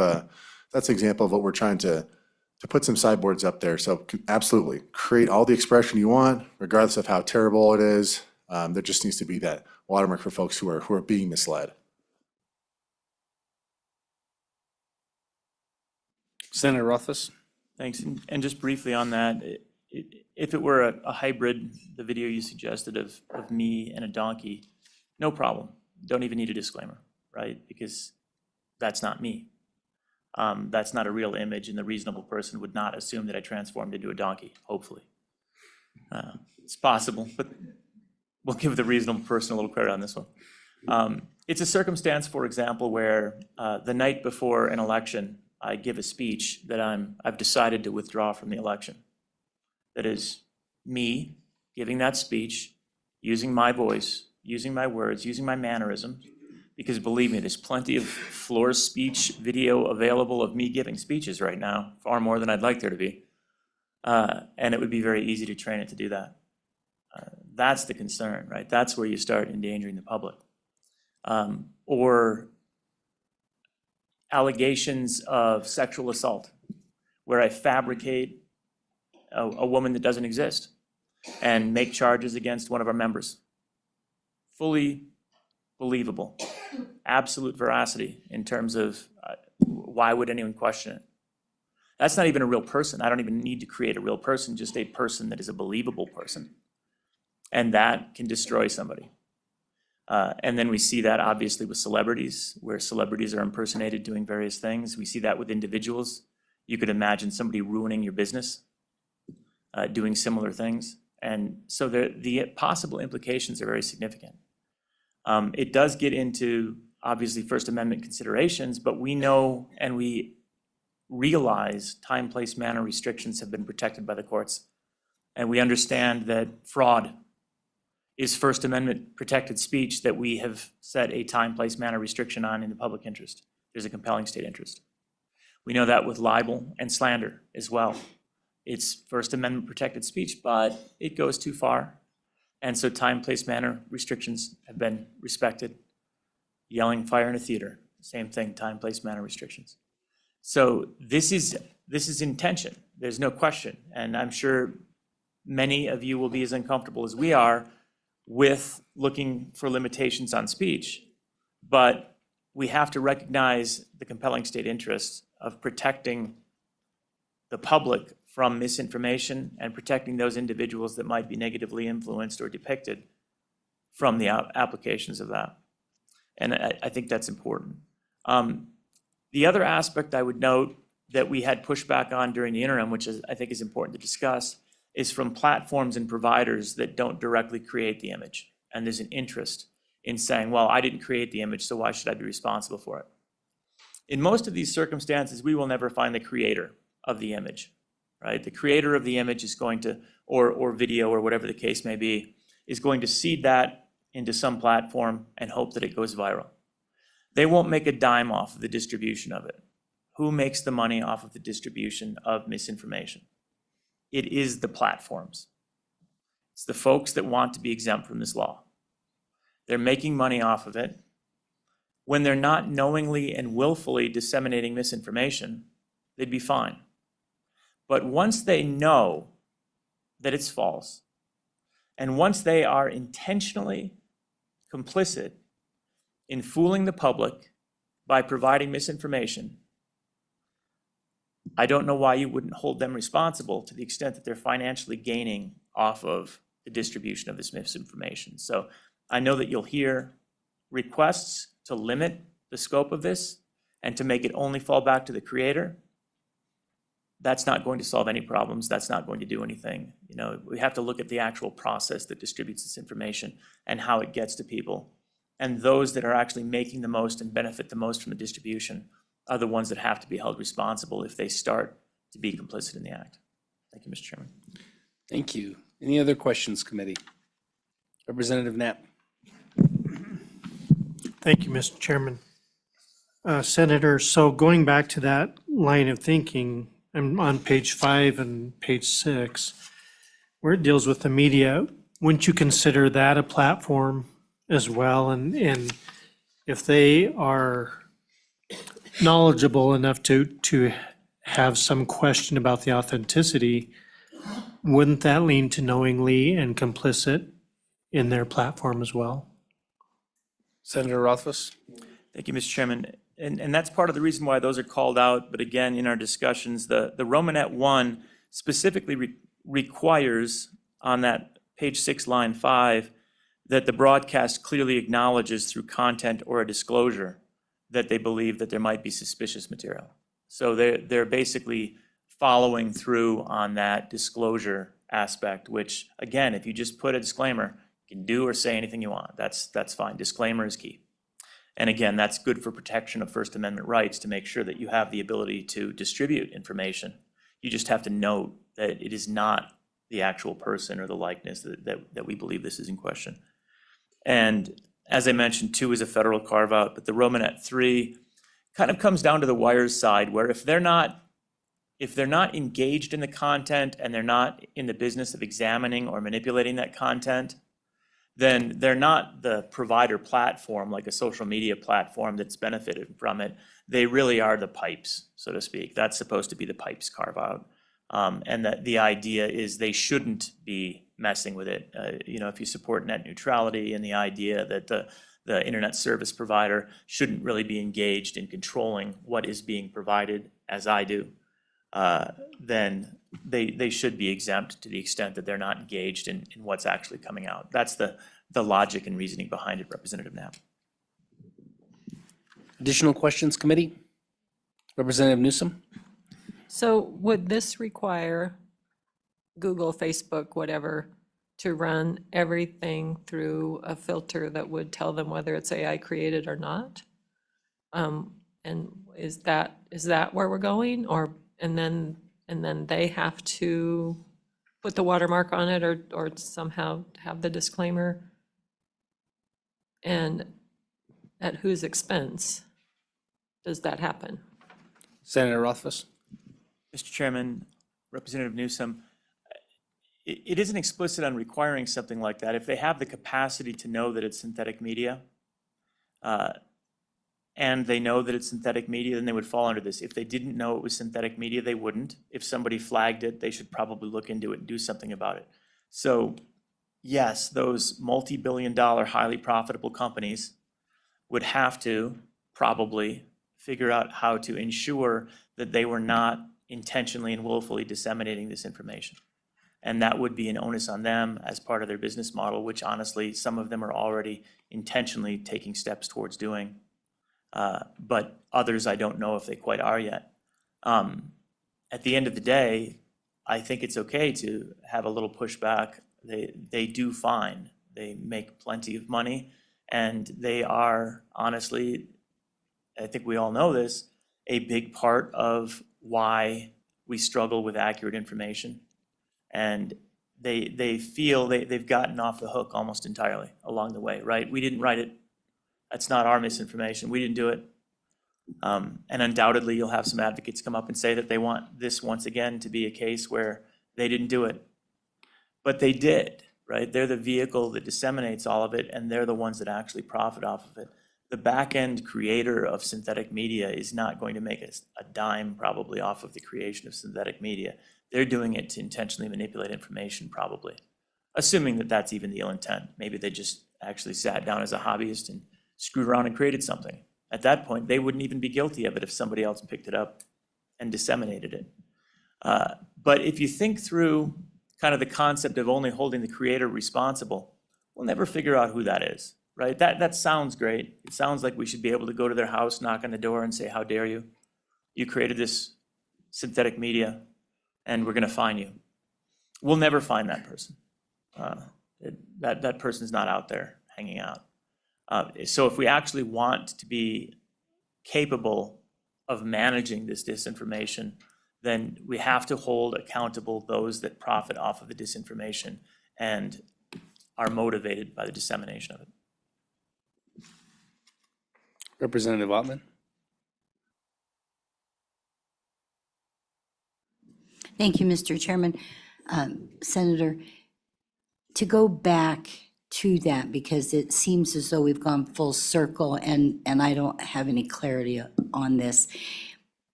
that's an example of what we're trying to put some sideboards up there. So absolutely, create all the expression you want, regardless of how terrible it is. There just needs to be that watermark for folks who are being misled. Senator Rothfuss. Thanks. And just briefly on that, if it were a hybrid, the video you suggested of me and a donkey, no problem. Don't even need a disclaimer, right? Because that's not me. That's not a real image, and the reasonable person would not assume that I transformed into a donkey, hopefully. It's possible, but we'll give the reasonable person a little credit on this one. It's a circumstance, for example, where the night before an election, I give a speech that I've decided to withdraw from the election. That is me giving that speech, using my voice, using my words, using my mannerisms, because believe me, there's plenty of floor speech video available of me giving speeches right now, far more than I'd like there to be. And it would be very easy to train it to do that. That's the concern, right? That's where you start endangering the public. Or allegations of sexual assault, where I fabricate a woman that doesn't exist and make charges against one of our members. Fully believable, absolute veracity in terms of why would anyone question it? That's not even a real person. I don't even need to create a real person, just a person that is a believable person. And that can destroy somebody. And then we see that obviously with celebrities, where celebrities are impersonated doing various things. We see that with individuals. You could imagine somebody ruining your business, doing similar things. And so the possible implications are very significant. It does get into obviously First Amendment considerations, but we know and we realize time, place, manner restrictions have been protected by the courts. And we understand that fraud is First Amendment protected speech that we have set a time, place, manner restriction on in the public interest. There's a compelling state interest. We know that with libel and slander as well. It's First Amendment protected speech, but it goes too far. And so time, place, manner restrictions have been respected. Yelling fire in a theater, same thing, time, place, manner restrictions. So this is intention, there's no question. And I'm sure many of you will be as uncomfortable as we are with looking for limitations on speech, but we have to recognize the compelling state interest of protecting the public from misinformation and protecting those individuals that might be negatively influenced or depicted from the applications of that. And I think that's important. The other aspect I would note that we had pushback on during the interim, which I think is important to discuss, is from platforms and providers that don't directly create the image. And there's an interest in saying, well, I didn't create the image, so why should I be responsible for it? In most of these circumstances, we will never find the creator of the image, right? The creator of the image is going to, or video or whatever the case may be, is going to seed that into some platform and hope that it goes viral. They won't make a dime off of the distribution of it. Who makes the money off of the distribution of misinformation? It is the platforms. It's the folks that want to be exempt from this law. They're making money off of it. When they're not knowingly and willfully disseminating misinformation, they'd be fine. But once they know that it's false, and once they are intentionally complicit in fooling the public by providing misinformation, I don't know why you wouldn't hold them responsible to the extent that they're financially gaining off of the distribution of this misinformation. So I know that you'll hear requests to limit the scope of this and to make it only fall back to the creator. That's not going to solve any problems. That's not going to do anything. You know, we have to look at the actual process that distributes this information and how it gets to people. And those that are actually making the most and benefit the most from the distribution are the ones that have to be held responsible if they start to be complicit in the act. Thank you, Mr. Chairman. Thank you. Any other questions, committee? Representative Knapp. Thank you, Mr. Chairman. Senator, so going back to that line of thinking, I'm on page 5 and page 6, where it deals with the media, wouldn't you consider that a platform as well? And if they are knowledgeable enough to have some question about the authenticity, wouldn't that lean to knowingly and complicit in their platform as well? Senator Rothfuss. Thank you, Mr. Chairman. And that's part of the reason why those are called out. But again, in our discussions, the Romanet 1 specifically requires on that page 6, line 5, that the broadcast clearly acknowledges through content or a disclosure that they believe that there might be suspicious material. So they're basically following through on that disclosure aspect, which again, if you just put a disclaimer, you can do or say anything you want. That's fine. Disclaimer is key. And again, that's good for protection of First Amendment rights to make sure that you have the ability to distribute information. You just have to note that it is not the actual person or the likeness that we believe this is in question. And as I mentioned, 2 is a federal carve out, but the Romanet 3 kind of comes down to the wires side, where if they're not engaged in the content and they're not in the business of examining or manipulating that content, then they're not the provider platform, like a social media platform that's benefited from it. They really are the pipes, so to speak. That's supposed to be the pipes carve out. And that the idea is they shouldn't be messing with it. You know, if you support net neutrality and the idea that the internet service provider shouldn't really be engaged in controlling what is being provided, as I do, then they should be exempt to the extent that they're not engaged in what's actually coming out. That's the logic and reasoning behind it, Representative Knapp. Additional questions, committee? Representative Newsom. So would this require Google, Facebook, whatever, to run everything through a filter that would tell them whether it's AI created or not? And is that where we're going? And then they have to put the watermark on it or somehow have the disclaimer? And at whose expense does that happen? Senator Rothfuss. Mr. Chairman, Representative Newsom, it isn't explicit on requiring something like that. If they have the capacity to know that it's synthetic media, and they know that it's synthetic media, then they would fall under this. If they didn't know it was synthetic media, they wouldn't. If somebody flagged it, they should probably look into it and do something about it. So yes, those multi-billion-dollar, highly profitable companies would have to probably figure out how to ensure that they were not intentionally and willfully disseminating this information. And that would be an onus on them as part of their business model, which honestly, some of them are already intentionally taking steps towards doing. But others, I don't know if they quite are yet. At the end of the day, I think it's okay to have a little pushback. They do fine. They make plenty of money, and they are honestly, I think we all know this, a big part of why we struggle with accurate information. And they feel they've gotten off the hook almost entirely along the way, right? We didn't write it. That's not our misinformation. We didn't do it. And undoubtedly, you'll have some advocates come up and say that they want this once again to be a case where they didn't do it. But they did, right? They're the vehicle that disseminates all of it, and they're the ones that actually profit off of it. The back-end creator of synthetic media is not going to make a dime probably off of the creation of synthetic media. They're doing it to intentionally manipulate information probably, assuming that that's even the ill intent. Maybe they just actually sat down as a hobbyist and screwed around and created something. At that point, they wouldn't even be guilty of it if somebody else picked it up and disseminated it. But if you think through kind of the concept of only holding the creator responsible, we'll never figure out who that is, right? That sounds great. It sounds like we should be able to go to their house, knock on the door and say, how dare you? You created this synthetic media and we're gonna fine you. We'll never find that person. That person's not out there hanging out. So if we actually want to be capable of managing this disinformation, then we have to hold accountable those that profit off of the disinformation and are motivated by the dissemination of it. Representative Ottman. Thank you, Mr. Chairman. Senator, to go back to that, because it seems as though we've gone full circle and I don't have any clarity on this.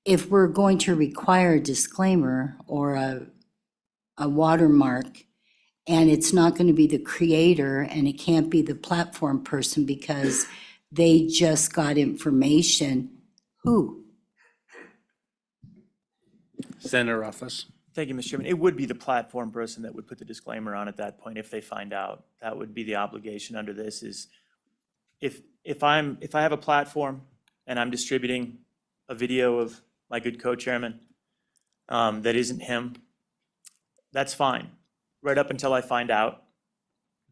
If we're going to require a disclaimer or a watermark, and it's not going to be the creator and it can't be the platform person because they just got information, who? Senator Ruffus. Thank you, Mr. Chairman. It would be the platform person that would put the disclaimer on at that point if they find out. That would be the obligation under this is if I have a platform and I'm distributing a video of my good co-chairman that isn't him, that's fine, right up until I find out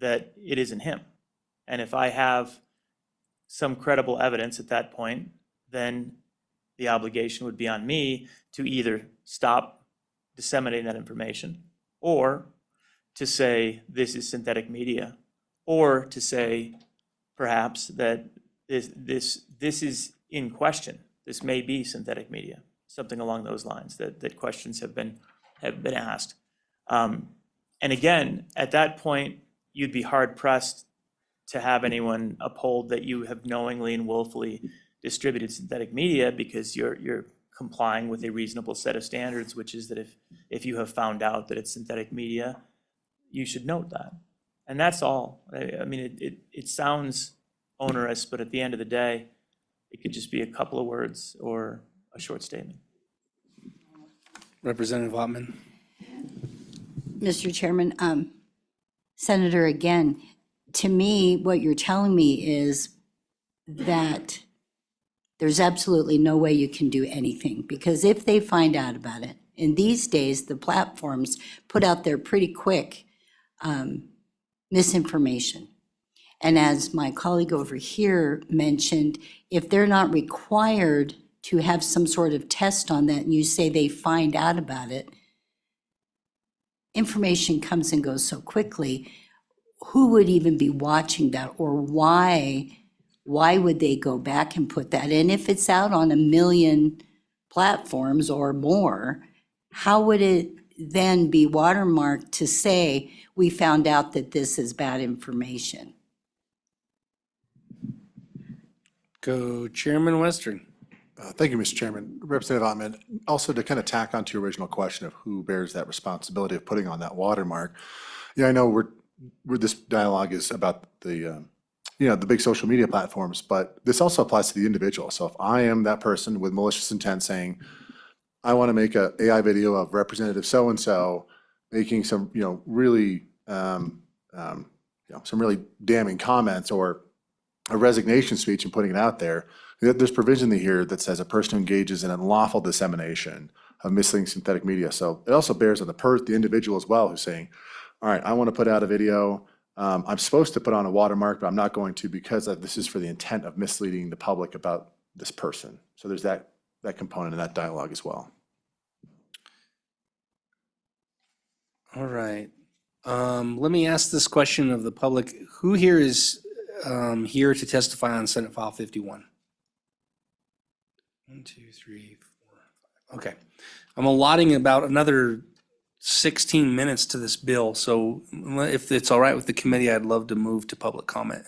that it isn't him. And if I have some credible evidence at that point, then the obligation would be on me to either stop disseminating that information, or to say this is synthetic media, or to say perhaps that this is in question. This may be synthetic media, something along those lines that questions have been asked. And again, at that point, you'd be hard pressed to have anyone uphold that you have knowingly and willfully distributed synthetic media because you're complying with a reasonable set of standards, which is that if you have found out that it's synthetic media, you should note that. And that's all. I mean, it sounds onerous, but at the end of the day, it could just be a couple of words or a short statement. Representative Ottman. Mr. Chairman, Senator, again, to me, what you're telling me is that there's absolutely no way you can do anything, because if they find out about it, in these days, the platforms put out there pretty quick misinformation. And as my colleague over here mentioned, if they're not required to have some sort of test on that and you say they find out about it, information comes and goes so quickly. Who would even be watching that, or why would they go back and put that? And if it's out on 1 million platforms or more, how would it then be watermarked to say, we found out that this is bad information? Go Chairman Western. Thank you, Mr. Chairman. Representative Ottman, also to kind of tack on to your original question of who bears that responsibility of putting on that watermark. Yeah, I know this dialogue is about the big social media platforms, but this also applies to the individual. So if I am that person with malicious intent saying, I want to make a AI video of Representative so-and-so making some, really, some really damning comments or a resignation speech and putting it out there, there's provision here that says a person who engages in unlawful dissemination of misleading synthetic media. So it also bears on the individual as well, who's saying, all right, I want to put out a video. I'm supposed to put on a watermark, but I'm not going to because this is for the intent of misleading the public about this person. So there's that component in that dialogue as well. All right. Let me ask this question of the public. Who here is here to testify on Senate File 51? 1, 2, 3, 4, 5. Okay. I'm allotting about another 16 minutes to this bill. So if it's all right with the committee, I'd love to move to public comment.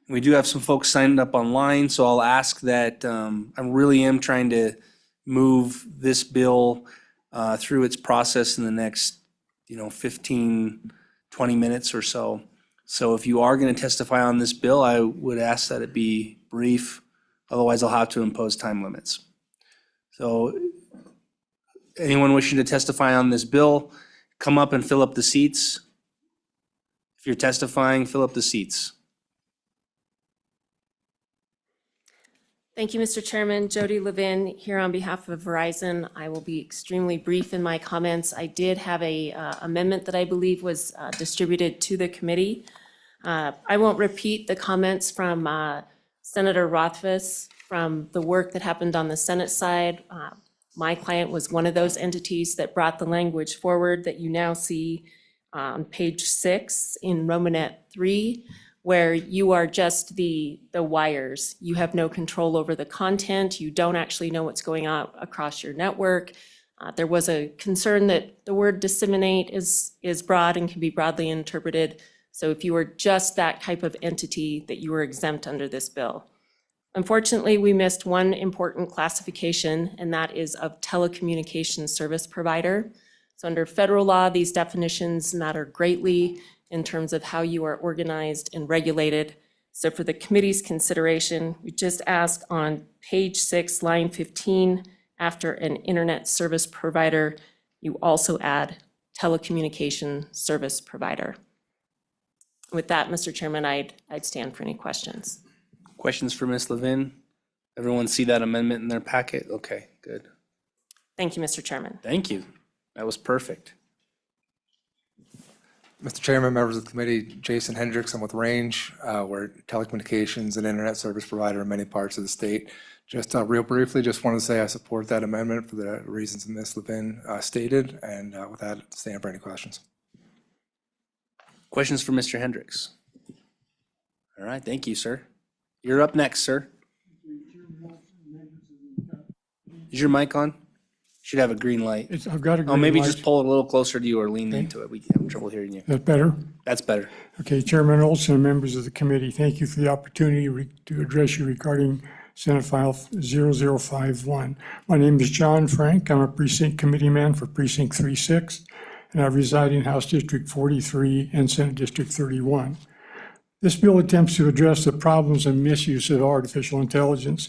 We do have some folks signed up online, so I'll ask that I really am trying to move this bill through its process in the next 15, 20 minutes or so. So if you are going to testify on this bill, I would ask that it be brief. Otherwise, I'll have to impose time limits. So anyone wishing to testify on this bill, come up and fill up the seats. If you're testifying, fill up the seats. Thank you, Mr. Chairman. Jody Levin here on behalf of Verizon. I will be extremely brief in my comments. I did have a amendment that I believe was distributed to the committee. I won't repeat the comments from Senator Rothfuss from the work that happened on the Senate side. My client was one of those entities that brought the language forward that you now see on page 6 in Romanet 3, where you are just the wires. You have no control over the content. You don't actually know what's going on across your network. There was a concern that the word disseminate is broad and can be broadly interpreted. So if you are just that type of entity, that you are exempt under this bill. Unfortunately, we missed one important classification, and that is of telecommunications service provider. So under federal law, these definitions matter greatly in terms of how you are organized and regulated. So for the committee's consideration, we just ask on page 6, line 15, after an internet service provider, you also add telecommunication service provider. With that, Mr. Chairman, I'd stand for any questions. Questions for Ms. Levin? Everyone see that amendment in their packet? Okay, good. Thank you, Mr. Chairman. Thank you. That was perfect. Mr. Chairman, members of the committee, Jason Hendricks, I'm with Range. We're telecommunications and internet service provider in many parts of the state. Just real briefly, just want to say I support that amendment for the reasons Ms. Levin stated, and with that, stand for any questions. Questions for Mr. Hendricks? All right, thank you, sir. You're up next, sir. Is your mic on? Should have a green light. I've got a green light. Oh, maybe just pull it a little closer to you or lean into it. We have trouble hearing you. That better? That's better. Okay, Chairman Olson and members of the committee, thank you for the opportunity to address you regarding Senate File 0051. My name is John Frank. I'm a precinct committee man for Precinct 36, and I reside in House District 43 and Senate District 31. This bill attempts to address the problems and misuse of artificial intelligence.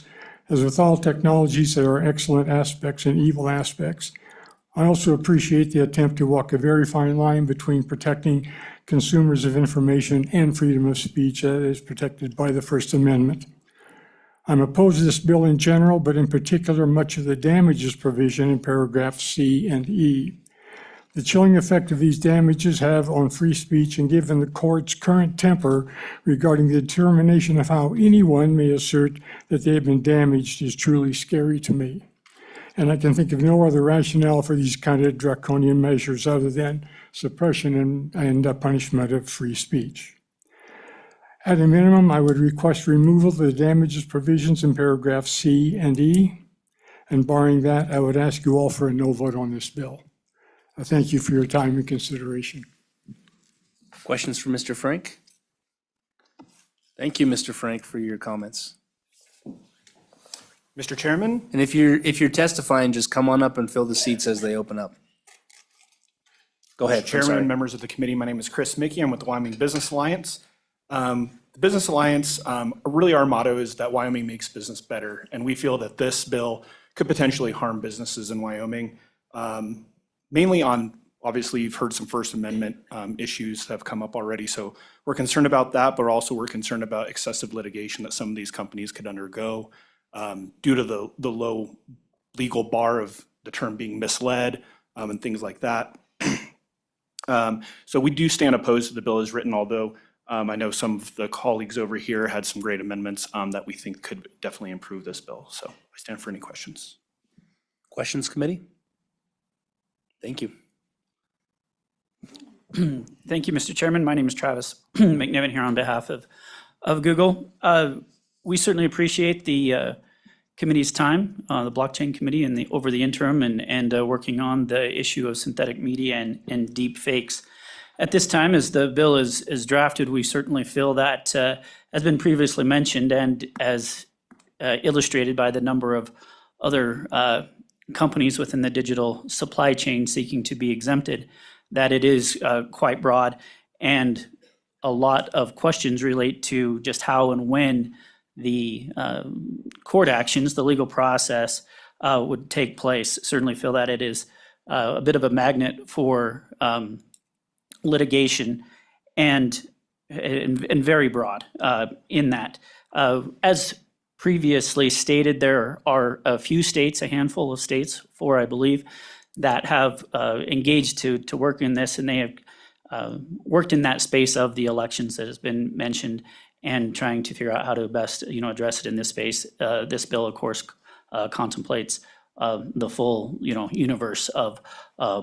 As with all technologies, there are excellent aspects and evil aspects. I also appreciate the attempt to walk a very fine line between protecting consumers of information and freedom of speech that is protected by the First Amendment. I'm opposed to this bill in general, but in particular, much of the damages provision in paragraphs C and E. The chilling effect of these damages have on free speech, and given the court's current temper regarding the determination of how anyone may assert that they have been damaged, is truly scary to me. And I can think of no other rationale for these kind of draconian measures other than suppression and punishment of free speech. At a minimum, I would request removal of the damages provisions in paragraphs C and E. And barring that, I would ask you all for a no vote on this bill. Thank you for your time and consideration. Questions for Mr. Frank? Thank you, Mr. Frank, for your comments. Mr. Chairman? And if you're testifying, just come on up and fill the seats as they open up. Go ahead. Chairman and members of the committee, my name is Chris Mickey. I'm with the Wyoming Business Alliance. The Business Alliance, really our motto is that Wyoming makes business better. And we feel that this bill could potentially harm businesses in Wyoming. Mainly on, obviously, you've heard some First Amendment issues that have come up already. So we're concerned about that, but also we're concerned about excessive litigation that some of these companies could undergo due to the low legal bar of the term being misled and things like that. So we do stand opposed to the bill as written, although I know some of the colleagues over here had some great amendments that we think could definitely improve this bill. So I stand for any questions. Questions, committee? Thank you. Thank you, Mr. Chairman. My name is Travis McNiven here on behalf of Google. We certainly appreciate the committee's time, the blockchain committee, and over the interim and working on the issue of synthetic media and deep fakes. At this time, as the bill is drafted, we certainly feel that, has been previously mentioned and as illustrated by the number of other companies within the digital supply chain seeking to be exempted, that it is quite broad. And a lot of questions relate to just how and when the court actions, the legal process would take place. Certainly feel that it is a bit of a magnet for litigation and very broad in that. As previously stated, there are a few states, a handful of states, 4 I believe, that have engaged to work in this, and they have worked in that space of the elections that has been mentioned and trying to figure out how to best address it in this space. This bill, of course, contemplates the full universe of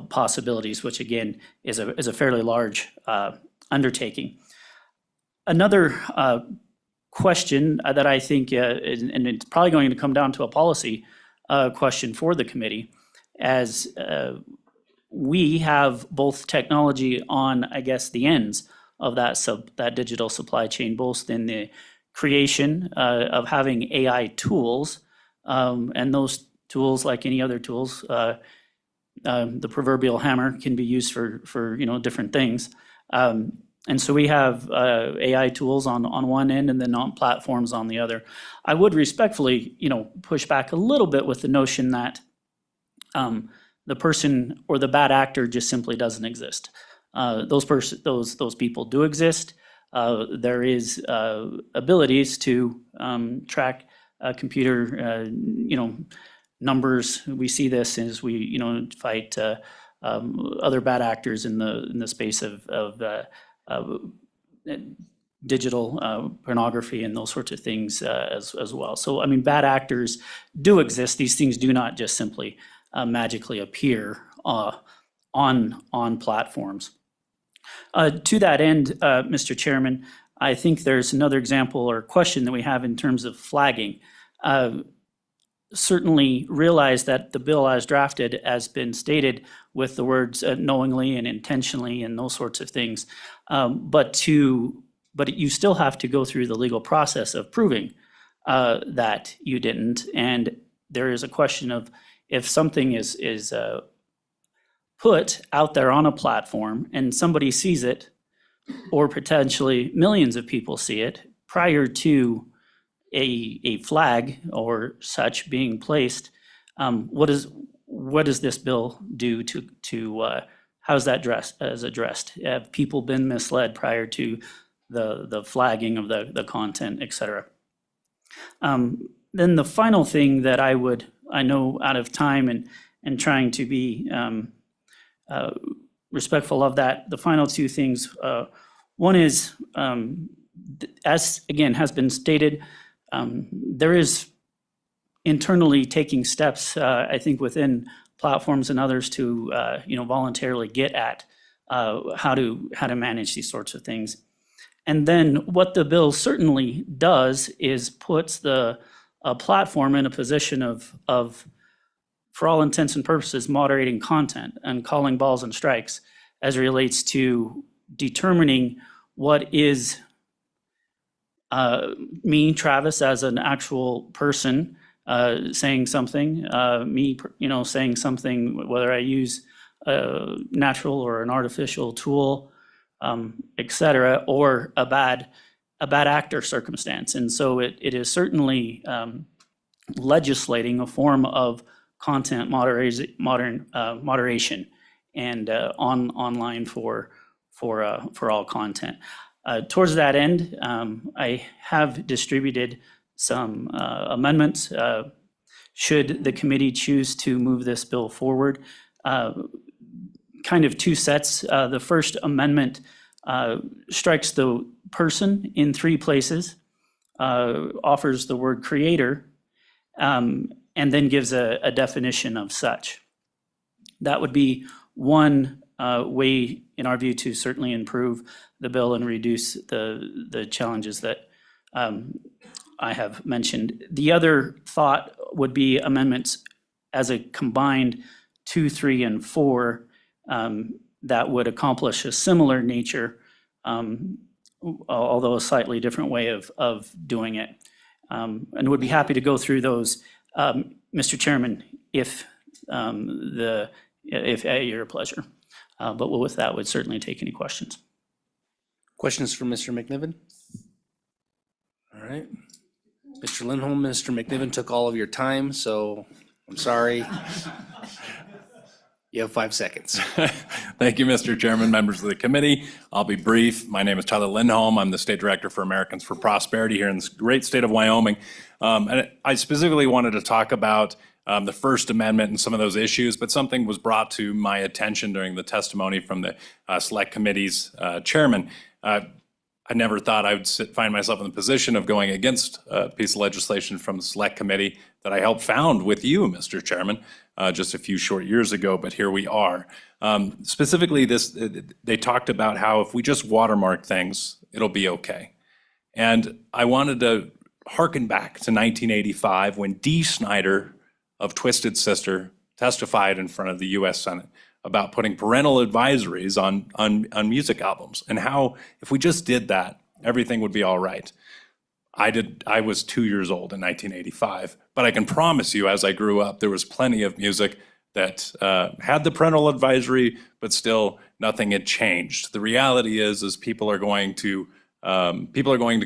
possibilities, which again is a fairly large undertaking. Another question that I think, and it's probably going to come down to a policy question for the committee, as we have both technology on, I guess, the ends of that digital supply chain, both in the creation of having AI tools, and those tools, like any other tools, the proverbial hammer can be used for different things. And so we have AI tools on one end and then on platforms on the other. I would respectfully, push back a little bit with the notion that the person or the bad actor just simply doesn't exist. Those people do exist. There is abilities to track computer, numbers. We see this as we, fight other bad actors in the space of digital pornography and those sorts of things as well. So, I mean, bad actors do exist. These things do not just simply magically appear on platforms. To that end, Mr. Chairman, I think there's another example or question that we have in terms of flagging. Certainly realize that the bill as drafted has been stated with the words knowingly and intentionally and those sorts of things. But you still have to go through the legal process of proving that you didn't. And there is a question of if something is put out there on a platform and somebody sees it, or potentially millions of people see it prior to a flag or such being placed, what does this bill do to how's that addressed? Have people been misled prior to the flagging of the content, et cetera? Then the final thing that I know out of time and trying to be respectful of that, the final two things, one is, as again has been stated, there is internally taking steps, I think, within platforms and others to, voluntarily get at how to manage these sorts of things. And then what the bill certainly does is puts the platform in a position of, for all intents and purposes, moderating content and calling balls and strikes as it relates to determining what is me, Travis, as an actual person saying something, me, saying something, whether I use a natural or an artificial tool, et cetera, or a bad actor circumstance. And so it is certainly legislating a form of content moderation and online for all content. Towards that end, I have distributed some amendments. Should the committee choose to move this bill forward, kind of two sets. The first amendment strikes the person in 3 places, offers the word creator, and then gives a definition of such. That would be one way, in our view, to certainly improve the bill and reduce the challenges that I have mentioned. The other thought would be amendments as a combined 2, 3, and 4 that would accomplish a similar nature, although a slightly different way of doing it. And would be happy to go through those, Mr. Chairman, if at your pleasure. But with that, would certainly take any questions. Questions for Mr. McNiven? All right. Mr. Lindholm, Mr. McNiven took all of your time, so I'm sorry. You have 5 seconds. Thank you, Mr. Chairman, members of the committee. I'll be brief. My name is Tyler Lindholm. I'm the State Director for Americans for Prosperity here in this great state of Wyoming. And I specifically wanted to talk about the First Amendment and some of those issues, but something was brought to my attention during the testimony from the Select Committee's chairman. I never thought I would find myself in the position of going against a piece of legislation from the Select Committee that I helped found with you, Mr. Chairman, just a few short years ago, but here we are. Specifically, they talked about how if we just watermark things, it'll be okay. And I wanted to hearken back to 1985 when Dee Snider of Twisted Sister testified in front of the US Senate about putting parental advisories on music albums, and how if we just did that, everything would be all right. I was 2 years old in 1985, but I can promise you, as I grew up, there was plenty of music that had the parental advisory, but still nothing had changed. The reality is people are going to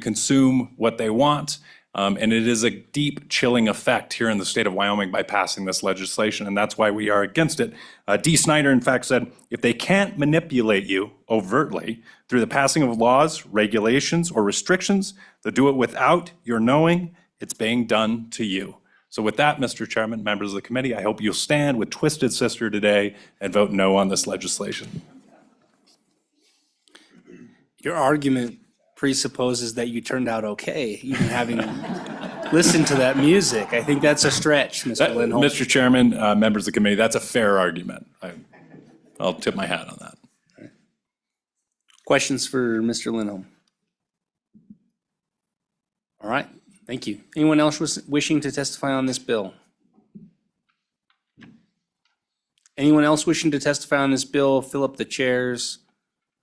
consume what they want. And it is a deep chilling effect here in the state of Wyoming by passing this legislation, and that's why we are against it. Dee Snider, in fact, said, if they can't manipulate you overtly through the passing of laws, regulations, or restrictions, they'll do it without your knowing it's being done to you. So with that, Mr. Chairman, members of the committee, I hope you'll stand with Twisted Sister today and vote no on this legislation. Your argument presupposes that you turned out okay, even having listened to that music. I think that's a stretch, Mr. Lindholm. Mr. Chairman, members of the committee, that's a fair argument. I'll tip my hat on that. Questions for Mr. Lindholm? All right, thank you. Anyone else wishing to testify on this bill? Anyone else wishing to testify on this bill, fill up the chairs.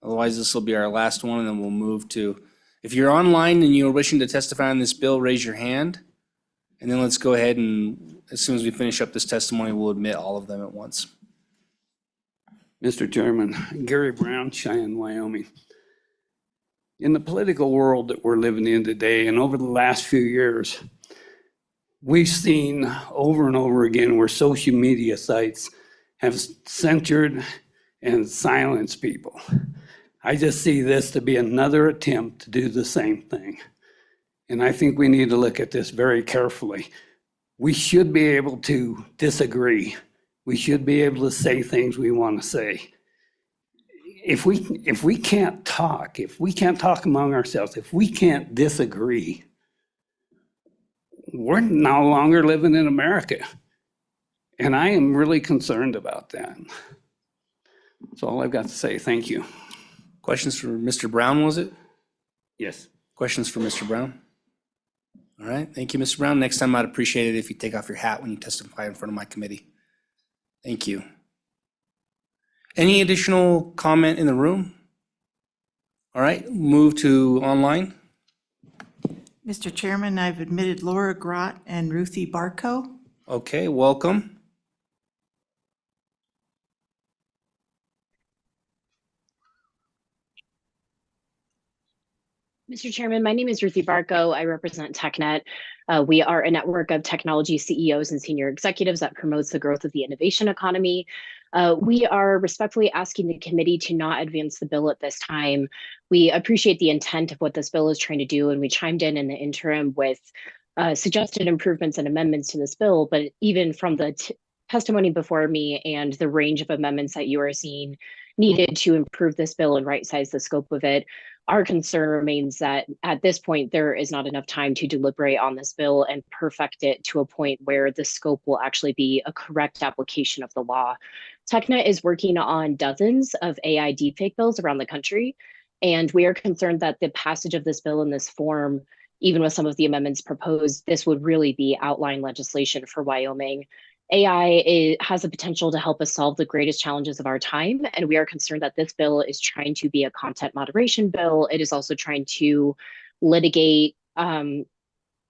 Otherwise, this will be our last one, and then we'll move to, if you're online and you're wishing to testify on this bill, raise your hand. And then let's go ahead and, as soon as we finish up this testimony, we'll admit all of them at once. Mr. Chairman, Gary Brown, Cheyenne, Wyoming. In the political world that we're living in today, and over the last few years, we've seen over and over again where social media sites have censored and silenced people. I just see this to be another attempt to do the same thing. And I think we need to look at this very carefully. We should be able to disagree. We should be able to say things we want to say. If we can't talk among ourselves, if we can't disagree, we're no longer living in America. And I am really concerned about that. That's all I've got to say. Thank you. Questions for Mr. Brown, was it? Yes. Questions for Mr. Brown? All right, thank you, Mr. Brown. Next time, I'd appreciate it if you take off your hat when you testify in front of my committee. Thank you. Any additional comment in the room? All right, move to online. Mr. Chairman, I've admitted Laura Grott and Ruthie Barco. Okay, welcome. Mr. Chairman, my name is Ruthie Barco. I represent TechNet. We are a network of technology CEOs and senior executives that promotes the growth of the innovation economy. We are respectfully asking the committee to not advance the bill at this time. We appreciate the intent of what this bill is trying to do, and we chimed in the interim with suggested improvements and amendments to this bill. But even from the testimony before me and the range of amendments that you are seeing needed to improve this bill and right-size the scope of it, our concern remains that at this point, there is not enough time to deliberate on this bill and perfect it to a point where the scope will actually be a correct application of the law. TechNet is working on dozens of AI deepfake bills around the country, and we are concerned that the passage of this bill in this form, even with some of the amendments proposed, this would really be outline legislation for Wyoming. AI has the potential to help us solve the greatest challenges of our time, and we are concerned that this bill is trying to be a content moderation bill. It is also trying to litigate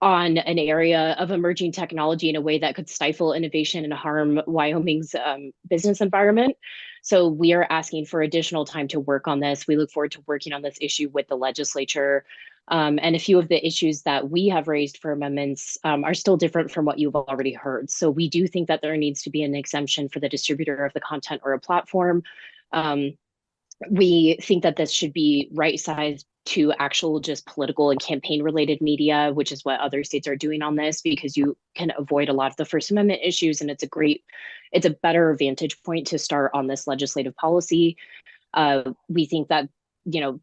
on an area of emerging technology in a way that could stifle innovation and harm Wyoming's business environment. So we are asking for additional time to work on this. We look forward to working on this issue with the legislature. And a few of the issues that we have raised for amendments are still different from what you've already heard. So we do think that there needs to be an exemption for the distributor of the content or a platform. We think that this should be right-sized to actual just political and campaign-related media, which is what other states are doing on this, because you can avoid a lot of the First Amendment issues, and it's a better vantage point to start on this legislative policy. We think that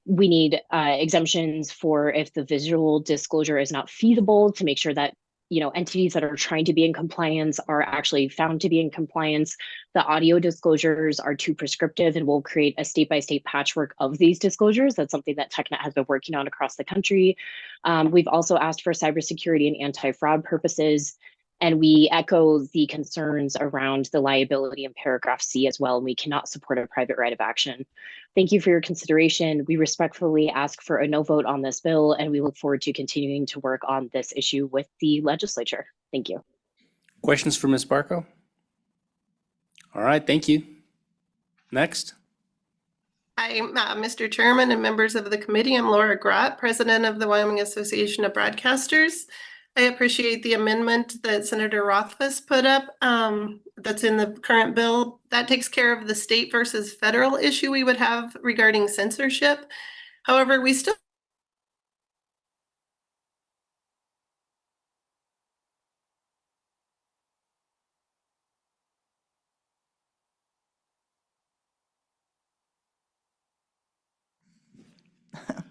we need exemptions for if the visual disclosure is not feasible, to make sure that entities that are trying to be in compliance are actually found to be in compliance. The audio disclosures are too prescriptive, and we'll create a state-by-state patchwork of these disclosures. That's something that TechNet has been working on across the country. We've also asked for cybersecurity and anti-fraud purposes, and we echo the concerns around the liability in paragraph C as well, and we cannot support a private right of action. Thank you for your consideration. We respectfully ask for a no vote on this bill, and we look forward to continuing to work on this issue with the legislature. Thank you. Questions for Ms. Barco? All right, thank you. Next. Hi, Mr. Chairman and members of the committee. I'm Laura Grott, President of the Wyoming Association of Broadcasters. I appreciate the amendment that Senator Rothfuss put up that's in the current bill. That takes care of the state versus federal issue we would have regarding censorship. However, we still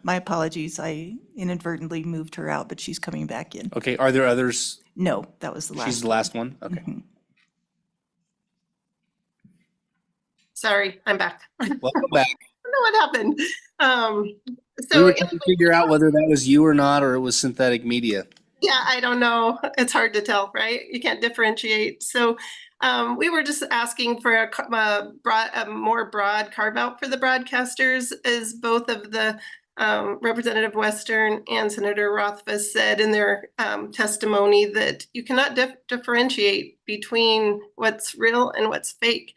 My apologies. I inadvertently moved her out, but she's coming back in. Okay, are there others? No, that was the last. She's the last one? Okay. Mm-hmm. Sorry, I'm back. Welcome back. I don't know what happened. We were trying to figure out whether that was you or not, or it was synthetic media. Yeah, I don't know. It's hard to tell, right? You can't differentiate. So we were just asking for a more broad carve out for the broadcasters, as both of the Representative Western and Senator Rothfuss said in their testimony, that you cannot differentiate between what's real and what's fake.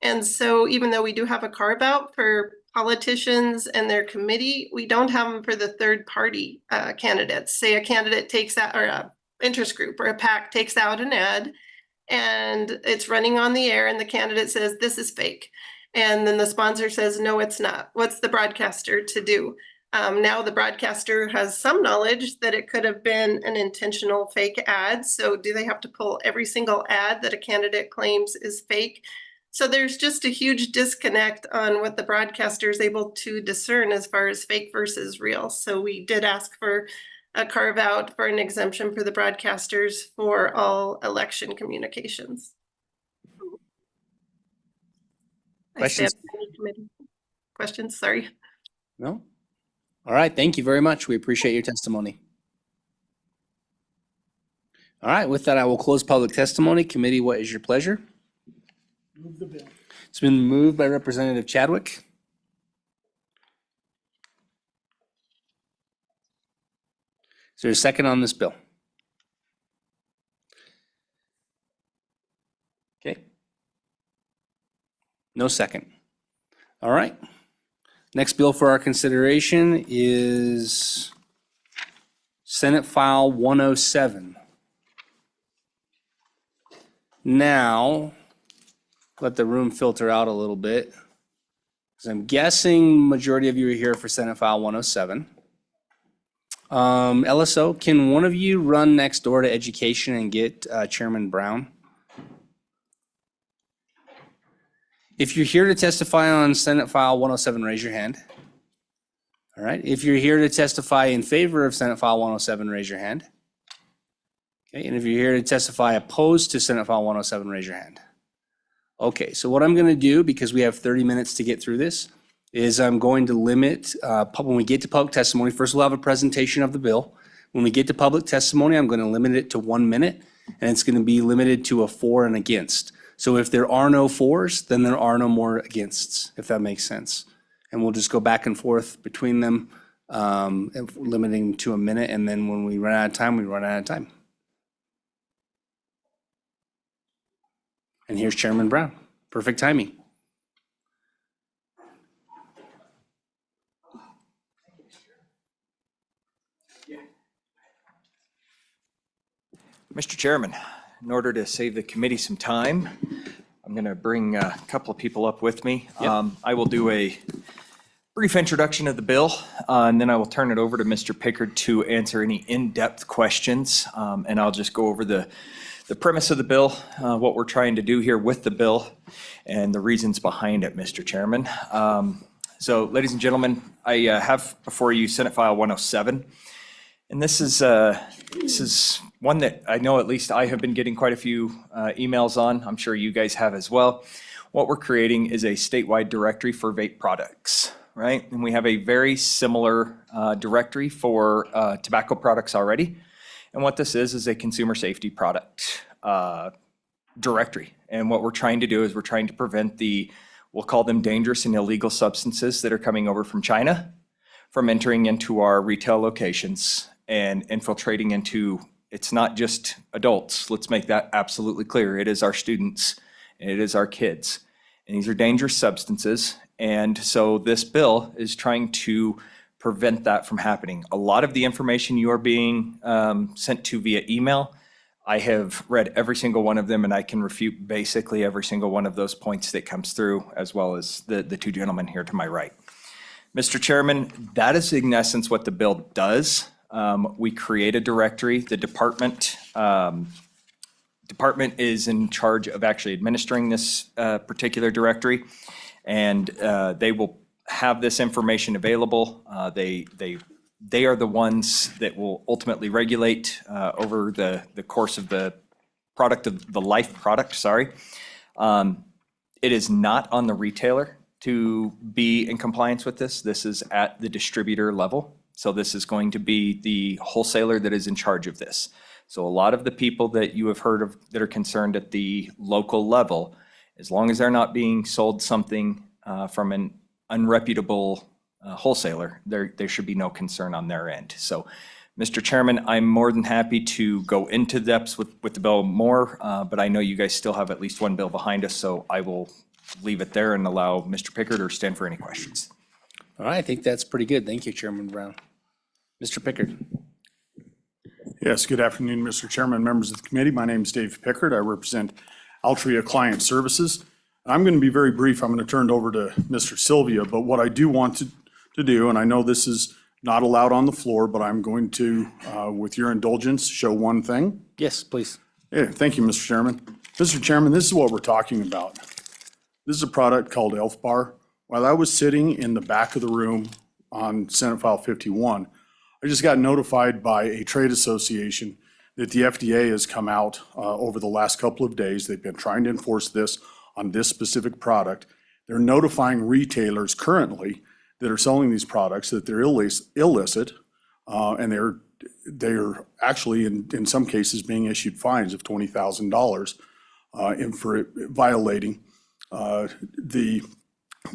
And so even though we do have a carve out for politicians and their committee, we don't have them for the third party candidates. Say a candidate takes out, or a interest group or a PAC takes out an ad and it's running on the air and the candidate says, this is fake. And then the sponsor says, no, it's not. What's the broadcaster to do? Now the broadcaster has some knowledge that it could have been an intentional fake ad. So do they have to pull every single ad that a candidate claims is fake? So there's just a huge disconnect on what the broadcaster is able to discern as far as fake versus real. So we did ask for a carve out for an exemption for the broadcasters for all election communications. Questions? Questions, sorry. No? All right, thank you very much. We appreciate your testimony. All right, with that, I will close public testimony. Committee, what is your pleasure? Move the bill. It's been moved by Representative Chadwick. Is there a second on this bill? Okay. No second. All right. Next bill for our consideration is Senate File 107. Now, let the room filter out a little bit, because I'm guessing majority of you are here for Senate File 107. LSO, can one of you run next door to Education and get Chairman Brown? If you're here to testify on Senate File 107, raise your hand. All right. If you're here to testify in favor of Senate File 107, raise your hand. Okay. And if you're here to testify opposed to Senate File 107, raise your hand. Okay. So what I'm going to do, because we have 30 minutes to get through this, is I'm going to limit, when we get to public testimony, first we'll have a presentation of the bill. When we get to public testimony, I'm going to limit it to 1 minute, and it's going to be limited to a for and against. So if there are no fors, then there are no more againsts, if that makes sense. And we'll just go back and forth between them and limiting to a minute, and then when we run out of time, we run out of time. And here's Chairman Brown. Perfect timing. Mr. Chairman, in order to save the committee some time, I'm going to bring a couple of people up with me. I will do a brief introduction of the bill, and then I will turn it over to Mr. Pickard to answer any in-depth questions. And I'll just go over the premise of the bill, what we're trying to do here with the bill, and the reasons behind it, Mr. Chairman. So, ladies and gentlemen, I have before you Senate File 107. And this is one that I know at least I have been getting quite a few emails on. I'm sure you guys have as well. What we're creating is a statewide directory for vape products, right? And we have a very similar directory for tobacco products already. And what this is a consumer safety product directory. And what we're trying to do is we're trying to prevent we'll call them dangerous and illegal substances that are coming over from China from entering into our retail locations and infiltrating into, it's not just adults. Let's make that absolutely clear. It is our students and it is our kids. And these are dangerous substances. And so this bill is trying to prevent that from happening. A lot of the information you are being sent to via email, I have read every single one of them, and I can refute basically every single one of those points that comes through, as well as the two gentlemen here to my right. Mr. Chairman, that is in essence what the bill does. We create a directory. The department is in charge of actually administering this particular directory, and they will have this information available. They are the ones that will ultimately regulate over the course of the life product, sorry. It is not on the retailer to be in compliance with this. This is at the distributor level. So this is going to be the wholesaler that is in charge of this. So a lot of the people that you have heard of that are concerned at the local level, as long as they're not being sold something from an unreputable wholesaler, there should be no concern on their end. So, Mr. Chairman, I'm more than happy to go into depths with the bill more, but I know you guys still have at least one bill behind us, so I will leave it there and allow Mr. Pickard or stand for any questions. All right, I think that's pretty good. Thank you, Chairman Brown. Mr. Pickard. Yes, good afternoon, Mr. Chairman, members of the committee. My name is Dave Pickard. I represent Altria Client Services. I'm going to be very brief. I'm going to turn it over to Mr. Sylvia, but what I do want to do, and I know this is not allowed on the floor, but I'm going to, with your indulgence, show one thing. Yes, please. Yeah, thank you, Mr. Chairman. Mr. Chairman, this is what we're talking about. This is a product called Elf Bar. While I was sitting in the back of the room on Senate File 51, I just got notified by a trade association that the FDA has come out over the last couple of days. They've been trying to enforce this on this specific product. They're notifying retailers currently that are selling these products that they're illicit, and they're actually in some cases being issued fines of $20,000 for violating the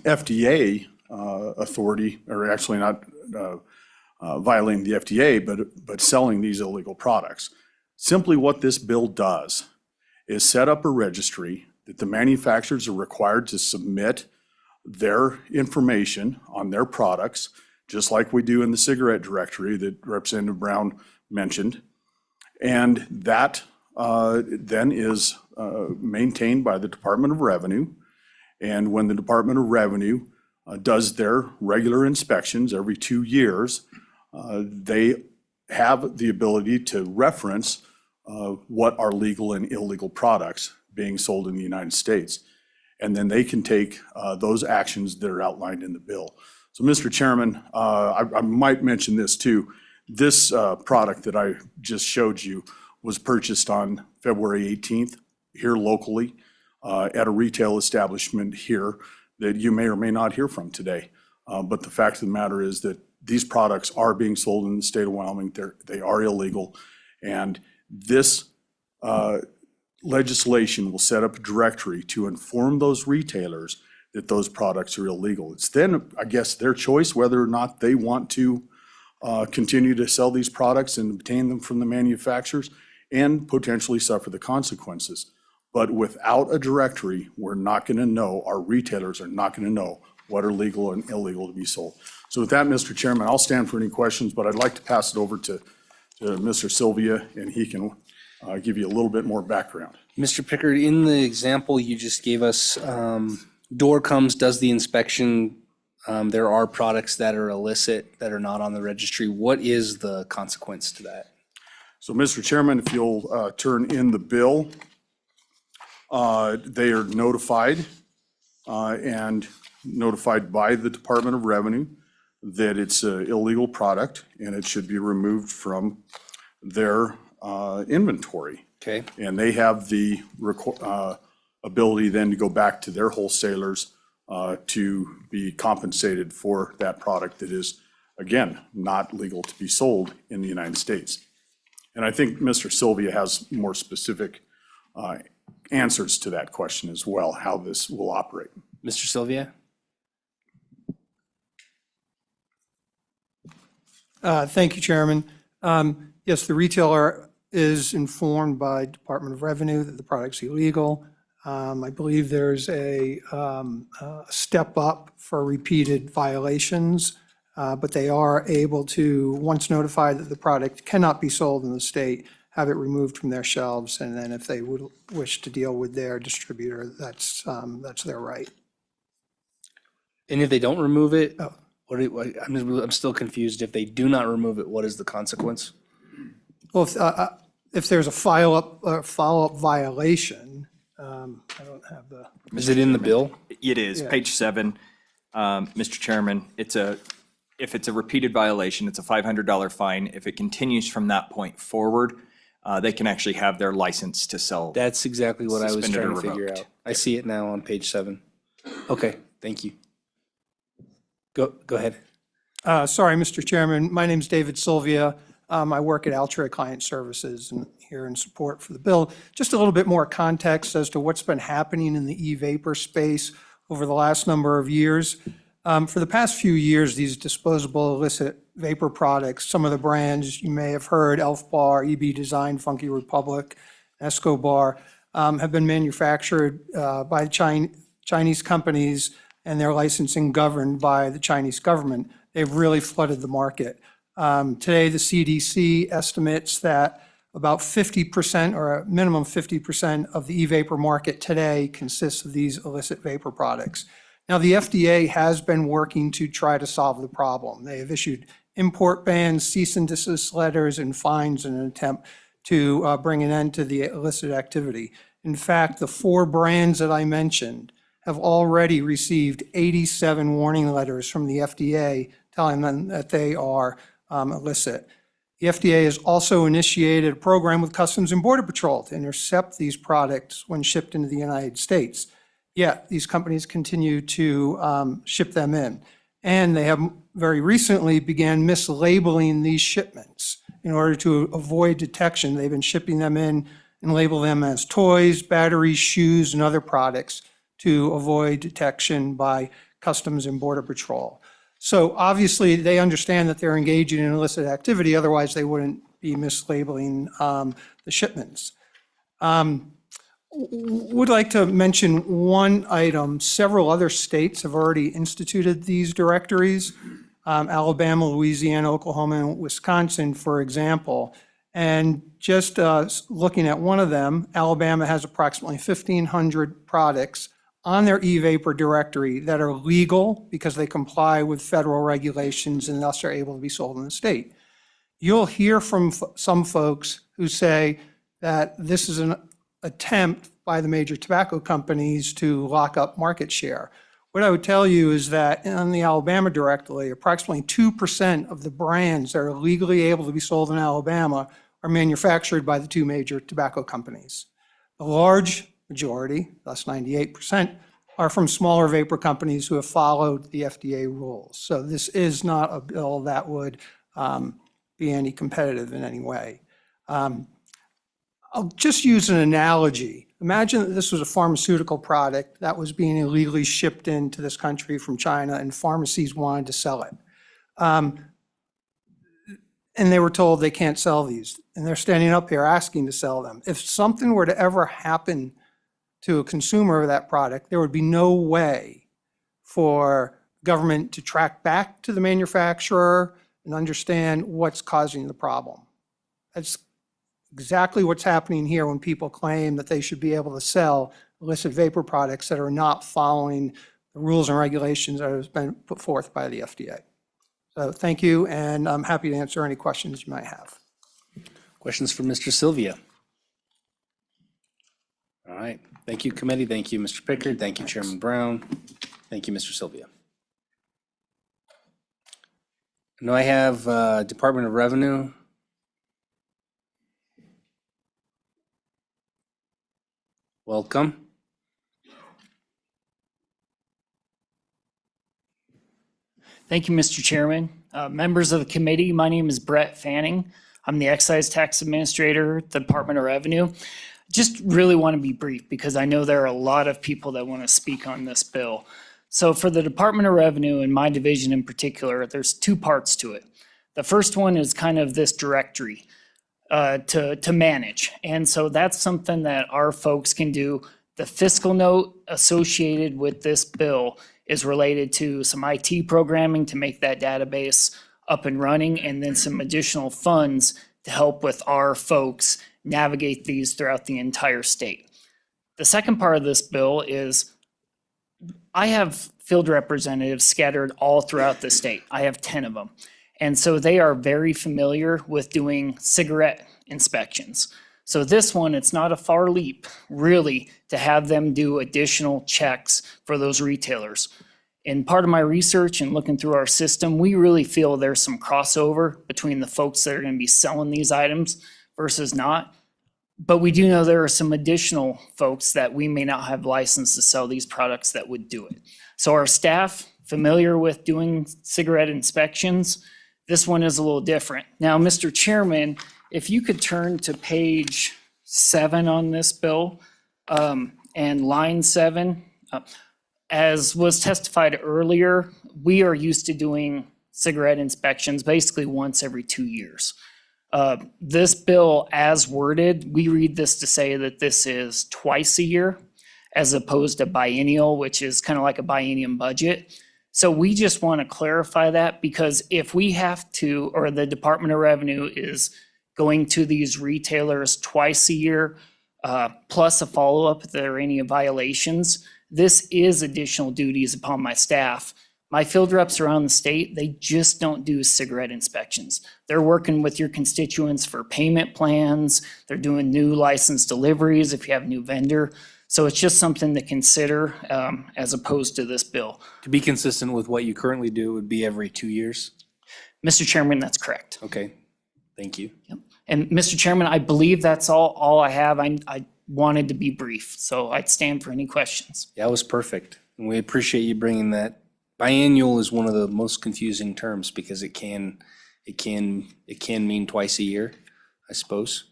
FDA authority, or actually not violating the FDA, but selling these illegal products. Simply what this bill does is set up a registry that the manufacturers are required to submit their information on their products, just like we do in the cigarette directory that Representative Brown mentioned. And that then is maintained by the Department of Revenue. And when the Department of Revenue does their regular inspections every 2 years, they have the ability to reference what are legal and illegal products being sold in the United States. And then they can take those actions that are outlined in the bill. So, Mr. Chairman, I might mention this too. This product that I just showed you was purchased on February 18th here locally at a retail establishment here that you may or may not hear from today. But the fact of the matter is that these products are being sold in the state of Wyoming. They are illegal. And this legislation will set up a directory to inform those retailers that those products are illegal. It's then, I guess, their choice whether or not they want to continue to sell these products and obtain them from the manufacturers and potentially suffer the consequences. But without a directory, we're not going to know, our retailers are not going to know what are legal and illegal to be sold. So with that, Mr. Chairman, I'll stand for any questions, but I'd like to pass it over to Mr. Sylvia, and he can give you a little bit more background. Mr. Pickard, in the example you just gave us, door comes, does the inspection. There are products that are illicit that are not on the registry. What is the consequence to that? So, Mr. Chairman, if you'll turn in the bill, they are notified and notified by the Department of Revenue that it's an illegal product and it should be removed from their inventory. Okay. And they have the ability then to go back to their wholesalers to be compensated for that product that is, again, not legal to be sold in the United States. And I think Mr. Sylvia has more specific answers to that question as well, how this will operate. Mr. Sylvia? Thank you, Chairman. Yes, the retailer is informed by Department of Revenue that the product's illegal. I believe there's a step up for repeated violations, but they are able to, once notified that the product cannot be sold in the state, have it removed from their shelves, and then if they would wish to deal with their distributor, that's their right. And if they don't remove it, I'm still confused. If they do not remove it, what is the consequence? Well, if there's a follow-up violation, I don't have the. Is it in the bill? It is, Yeah. page 7, Mr. Chairman. If it's a repeated violation, it's a $500 fine. If it continues from that point forward, they can actually have their license to sell. That's exactly what I was Suspended or trying to figure revoked. out. I see it now on page 7. Okay, thank you. Go ahead. Sorry, Mr. Chairman. My name's David Sylvia. I work at Altria Client Services and here in support for the bill. Just a little bit more context as to what's been happening in the e-vapor space over the last number of years. For the past few years, these disposable illicit vapor products, some of the brands you may have heard, Elf Bar, EB Design, Funky Republic, Escobar, have been manufactured by Chinese companies and their licensing governed by the Chinese government. They've really flooded the market. Today, the CDC estimates that about 50% or a minimum 50% of the e-vapor market today consists of these illicit vapor products. Now, the FDA has been working to try to solve the problem. They have issued import bans, cease and desist letters, and fines in an attempt to bring an end to the illicit activity. In fact, the 4 brands that I mentioned have already received 87 warning letters from the FDA telling them that they are illicit. The FDA has also initiated a program with Customs and Border Patrol to intercept these products when shipped into the United States. Yet, these companies continue to ship them in. And they have very recently began mislabeling these shipments in order to avoid detection. They've been shipping them in and label them as toys, batteries, shoes, and other products to avoid detection by Customs and Border Patrol. So obviously, they understand that they're engaging in illicit activity, otherwise they wouldn't be mislabeling the shipments. Would like to mention one item. Several other states have already instituted these directories. Alabama, Louisiana, Oklahoma, and Wisconsin, for example. And just looking at one of them, Alabama has approximately 1,500 products on their e-vapor directory that are legal because they comply with federal regulations and thus are able to be sold in the state. You'll hear from some folks who say that this is an attempt by the major tobacco companies to lock up market share. What I would tell you is that on the Alabama directory, approximately 2% of the brands that are legally able to be sold in Alabama are manufactured by the 2 major tobacco companies. The large majority, thus 98%, are from smaller vapor companies who have followed the FDA rules. So this is not a bill that would be anti-competitive in any way. I'll just use an analogy. Imagine that this was a pharmaceutical product that was being illegally shipped into this country from China and pharmacies wanted to sell it. and they were told they can't sell these. And they're standing up here asking to sell them. If something were to ever happen to a consumer of that product, there would be no way for government to track back to the manufacturer and understand what's causing the problem. That's exactly what's happening here when people claim that they should be able to sell illicit vapor products that are not following the rules and regulations that have been put forth by the FDA. So thank you, and I'm happy to answer any questions you might have. Questions for Mr. Sylvia? All right. Thank you, committee. Thank you, Mr. Pickard. Thank you, Chairman Brown. Thank you, Mr. Sylvia. Now I have Department of Revenue. Welcome. Thank you, Mr. Chairman. Members of the committee, my name is Brett Fanning. I'm the Excise Tax Administrator at the Department of Revenue. Just really want to be brief because I know there are a lot of people that want to speak on this bill. So for the Department of Revenue and my division in particular, there's two parts to it. The first one is kind of this directory to manage. And so that's something that our folks can do. The fiscal note associated with this bill is related to some IT programming to make that database up and running, and then some additional funds to help with our folks navigate these throughout the entire state. The second part of this bill is I have field representatives scattered all throughout the state. I have 10 of them. And so they are very familiar with doing cigarette inspections. So this one, it's not a far leap, really, to have them do additional checks for those retailers. In part of my research and looking through our system, we really feel there's some crossover between the folks that are going to be selling these items versus not. But we do know there are some additional folks that we may not have license to sell these products that would do it. So our staff, familiar with doing cigarette inspections, this one is a little different. Now, Mr. Chairman, if you could turn to page 7 on this bill, and line 7, as was testified earlier, we are used to doing cigarette inspections basically once every 2 years. This bill, as worded, we read this to say that this is twice a year, as opposed to biennial, which is kind of like a biennium budget. So we just want to clarify that, because if we have to, or the Department of Revenue is going to these retailers twice a year, plus a follow-up if there are any violations, this is additional duties upon my staff. My field reps around the state, they just don't do cigarette inspections. They're working with your constituents for payment plans. They're doing new license deliveries if you have a new vendor. So it's just something to consider as opposed to this bill. To be consistent with what you currently do, it would be every 2 years? Mr. Chairman, that's correct. Okay, thank you. Yep. And Mr. Chairman, I believe that's all I have. I wanted to be brief, so I'd stand for any questions. That was perfect. And we appreciate you bringing that. Biannual is one of the most confusing terms because it can mean twice a year, I suppose.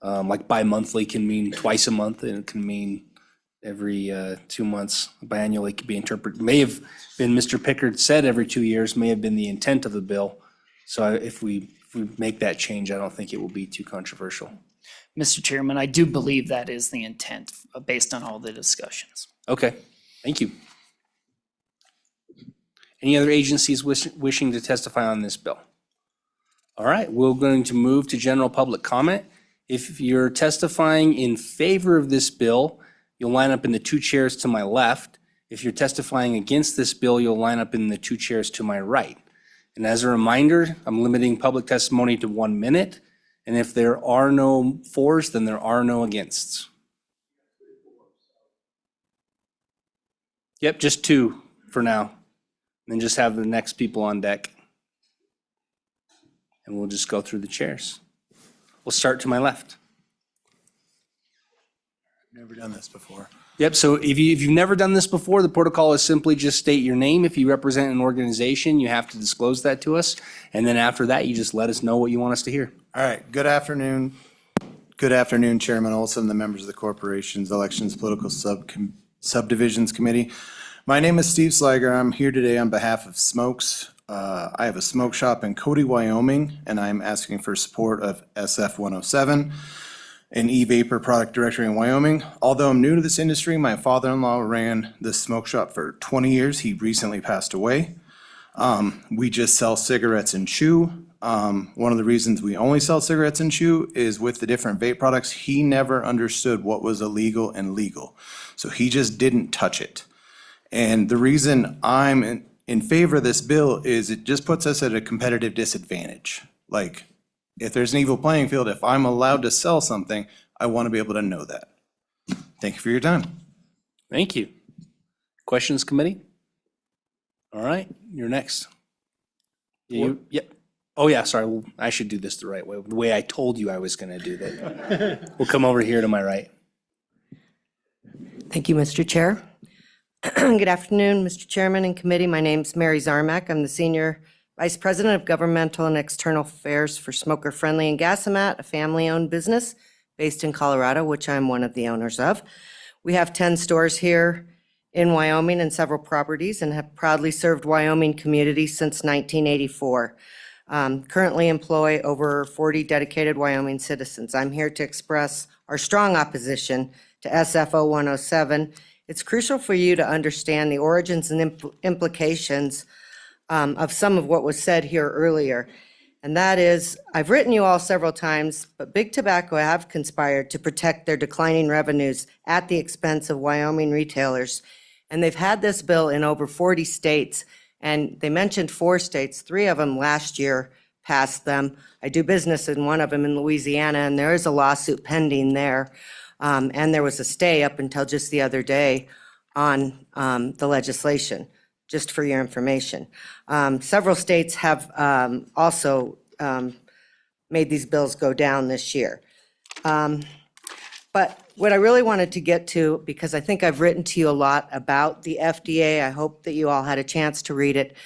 Like bi-monthly can mean twice a month, and it can mean every 2 months. Biannually could be interpreted, may have been, Mr. Pickard said every 2 years, may have been the intent of the bill. So if we make that change, I don't think it will be too controversial. Mr. Chairman, I do believe that is the intent based on all the discussions. Okay, thank you. Any other agencies wishing to testify on this bill? All right, we're going to move to general public comment. If you're testifying in favor of this bill, you'll line up in the 2 chairs to my left. If you're testifying against this bill, you'll line up in the 2 chairs to my right. And as a reminder, I'm limiting public testimony to 1 minute. And if there are no fors, then there are no againsts. Yep, just 2 for now. And then just have the next people on deck. And we'll just go through the chairs. We'll start to my left. Never done this before. Yep, so if you've never done this before, the protocol is simply just state your name. If you represent an organization, you have to disclose that to us. And then after that, you just let us know what you want us to hear. All right, good afternoon. Good afternoon, Chairman Olson, the members of the Corporation's Elections Political Subdivisions Committee. My name is Steve Sliger. I'm here today on behalf of Smokes, I have a smoke shop in Cody, Wyoming, and I'm asking for support of SF 107, an e-vapor product directory in Wyoming. Although I'm new to this industry, my father-in-law ran this smoke shop for 20 years. He recently passed away. We just sell cigarettes and chew. One of the reasons we only sell cigarettes and chew is with the different vape products, he never understood what was illegal and legal. So he just didn't touch it. And the reason I'm in favor of this bill is it just puts us at a competitive disadvantage. Like, if there's an evil playing field, if I'm allowed to sell something, I want to be able to know that. Thank you for your time. Thank you. Questions, committee? All right, you're next. Yep. Oh, yeah, sorry, I should do this the right way, the way I told you I was going to do that. We'll come over here to my right. Thank you, Mr. Chair. Good afternoon, Mr. Chairman and committee. My name's Mary Zarmak. I'm the Senior Vice President of Governmental and External Affairs for Smoker Friendly and Gasomat, a family-owned business based in Colorado, which I'm one of the owners of. We have 10 stores here in Wyoming and several properties and have proudly served Wyoming communities since 1984. Currently employ over 40 dedicated Wyoming citizens. I'm here to express our strong opposition to SFO 107. It's crucial for you to understand the origins and implications of some of what was said here earlier. And that is, I've written you all several times, but Big Tobacco have conspired to protect their declining revenues at the expense of Wyoming retailers. And they've had this bill in over 40 states. And they mentioned 4 states, 3 of them last year passed them. I do business in one of them in Louisiana, and there is a lawsuit pending there. And there was a stay up until just the other day on the legislation, just for your information. Several states have also made these bills go down this year. But what I really wanted to get to, because I think I've written to you a lot about the FDA, I hope that you all had a chance to read it,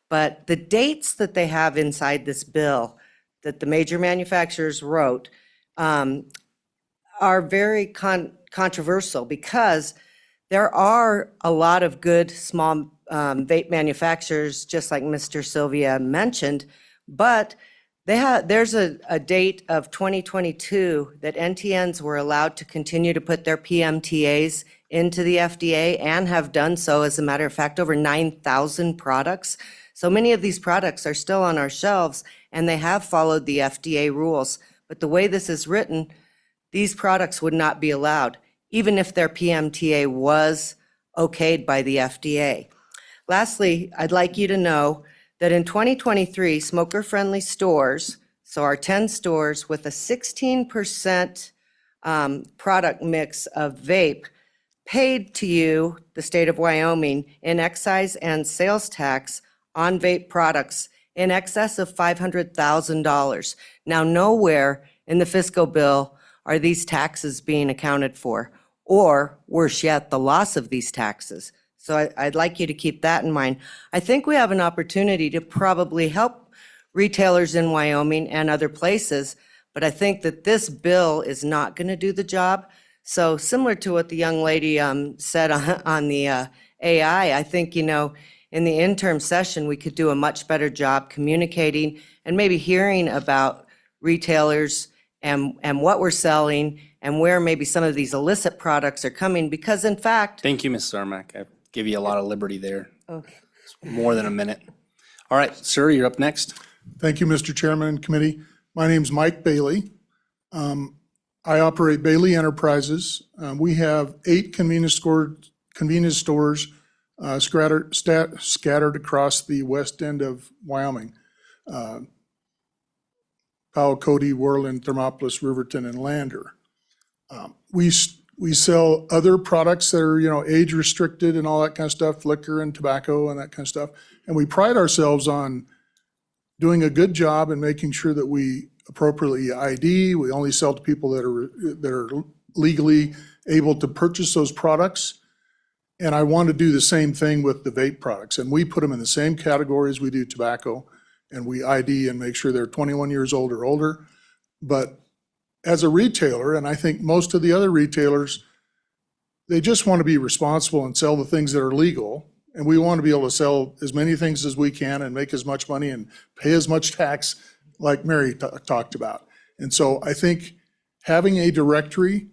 but the dates that they have inside this bill that the major manufacturers wrote are very controversial, because there are a lot of good small vape manufacturers, just like Mr. Sylvia mentioned, but there's a date of 2022 that NTNs were allowed to continue to put their PMTAs into the FDA and have done so. As a matter of fact, over 9,000 products. So many of these products are still on our shelves and they have followed the FDA rules. But the way this is written, these products would not be allowed, even if their PMTA was okayed by the FDA. Lastly, I'd like you to know that in 2023, smoker-friendly stores, so our 10 stores with a 16% product mix of vape, paid to you, the state of Wyoming, in excise and sales tax on vape products in excess of $500,000. Now, nowhere in the fiscal bill are these taxes being accounted for, or worse yet, the loss of these taxes. So I'd like you to keep that in mind. I think we have an opportunity to probably help retailers in Wyoming and other places, but I think that this bill is not going to do the job. So similar to what the young lady said on the AI, I think, in the interim session, we could do a much better job communicating and maybe hearing about retailers and what we're selling and where maybe some of these illicit products are coming, because in fact... Thank you, Ms. Zarmak. I give you a lot of liberty there. Okay. More than a minute. All right, sir, you're up next. Thank you, Mr. Chairman and committee. My name's Mike Bailey. I operate Bailey Enterprises. We have 8 convenience stores scattered across the west end of Wyoming. Powell, Cody, Worland, Thermopolis, Riverton, and Lander. We sell other products that are, age restricted and all that kind of stuff, liquor and tobacco and that kind of stuff. And we pride ourselves on doing a good job and making sure that we appropriately ID. We only sell to people that are legally able to purchase those products. And I want to do the same thing with the vape products. And we put them in the same category as we do tobacco. And we ID and make sure they're 21 years old or older. But as a retailer, and I think most of the other retailers, they just want to be responsible and sell the things that are legal. And we want to be able to sell as many things as we can and make as much money and pay as much tax like Mary talked about. And so I think having a directory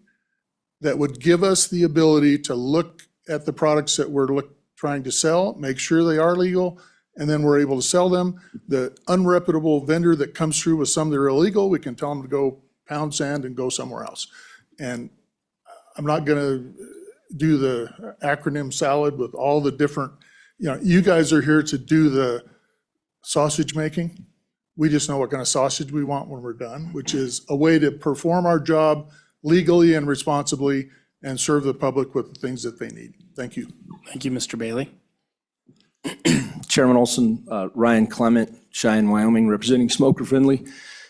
that would give us the ability to look at the products that we're trying to sell, make sure they are legal, and then we're able to sell them. The unreputable vendor that comes through with some that are illegal, we can tell them to go pound sand and go somewhere else. And I'm not going to do the acronym salad with all the different, you guys are here to do the sausage making. We just know what kind of sausage we want when we're done, which is a way to perform our job legally and responsibly and serve the public with the things that they need. Thank you. Thank you, Mr. Bailey. Chairman Olson, Ryan Clement, Cheyenne, Wyoming, representing Smoker Friendly.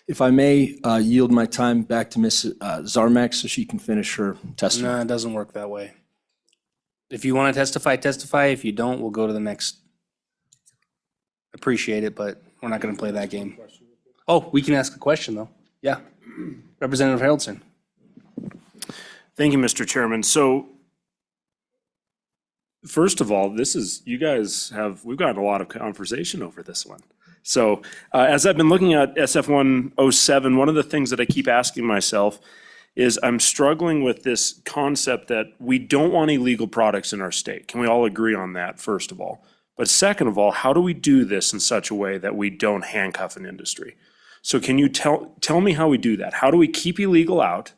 If I may yield my time back to Ms. Zarmak so she can finish her testimony. No, it doesn't work that way. If you want to testify, testify. If you don't, we'll go to the next. Appreciate it, but we're not going to play that game. Oh, we can ask a question, though. Yeah. Representative Haroldson. Thank you, Mr. Chairman. So first of all, we've gotten a lot of conversation over this one. So as I've been looking at SF-107, one of the things that I keep asking myself is I'm struggling with this concept that we don't want illegal products in our state. Can we all agree on that, first of all? But second of all, how do we do this in such a way that we don't handcuff an industry? So can you tell me how we do that? How do we keep illegal out,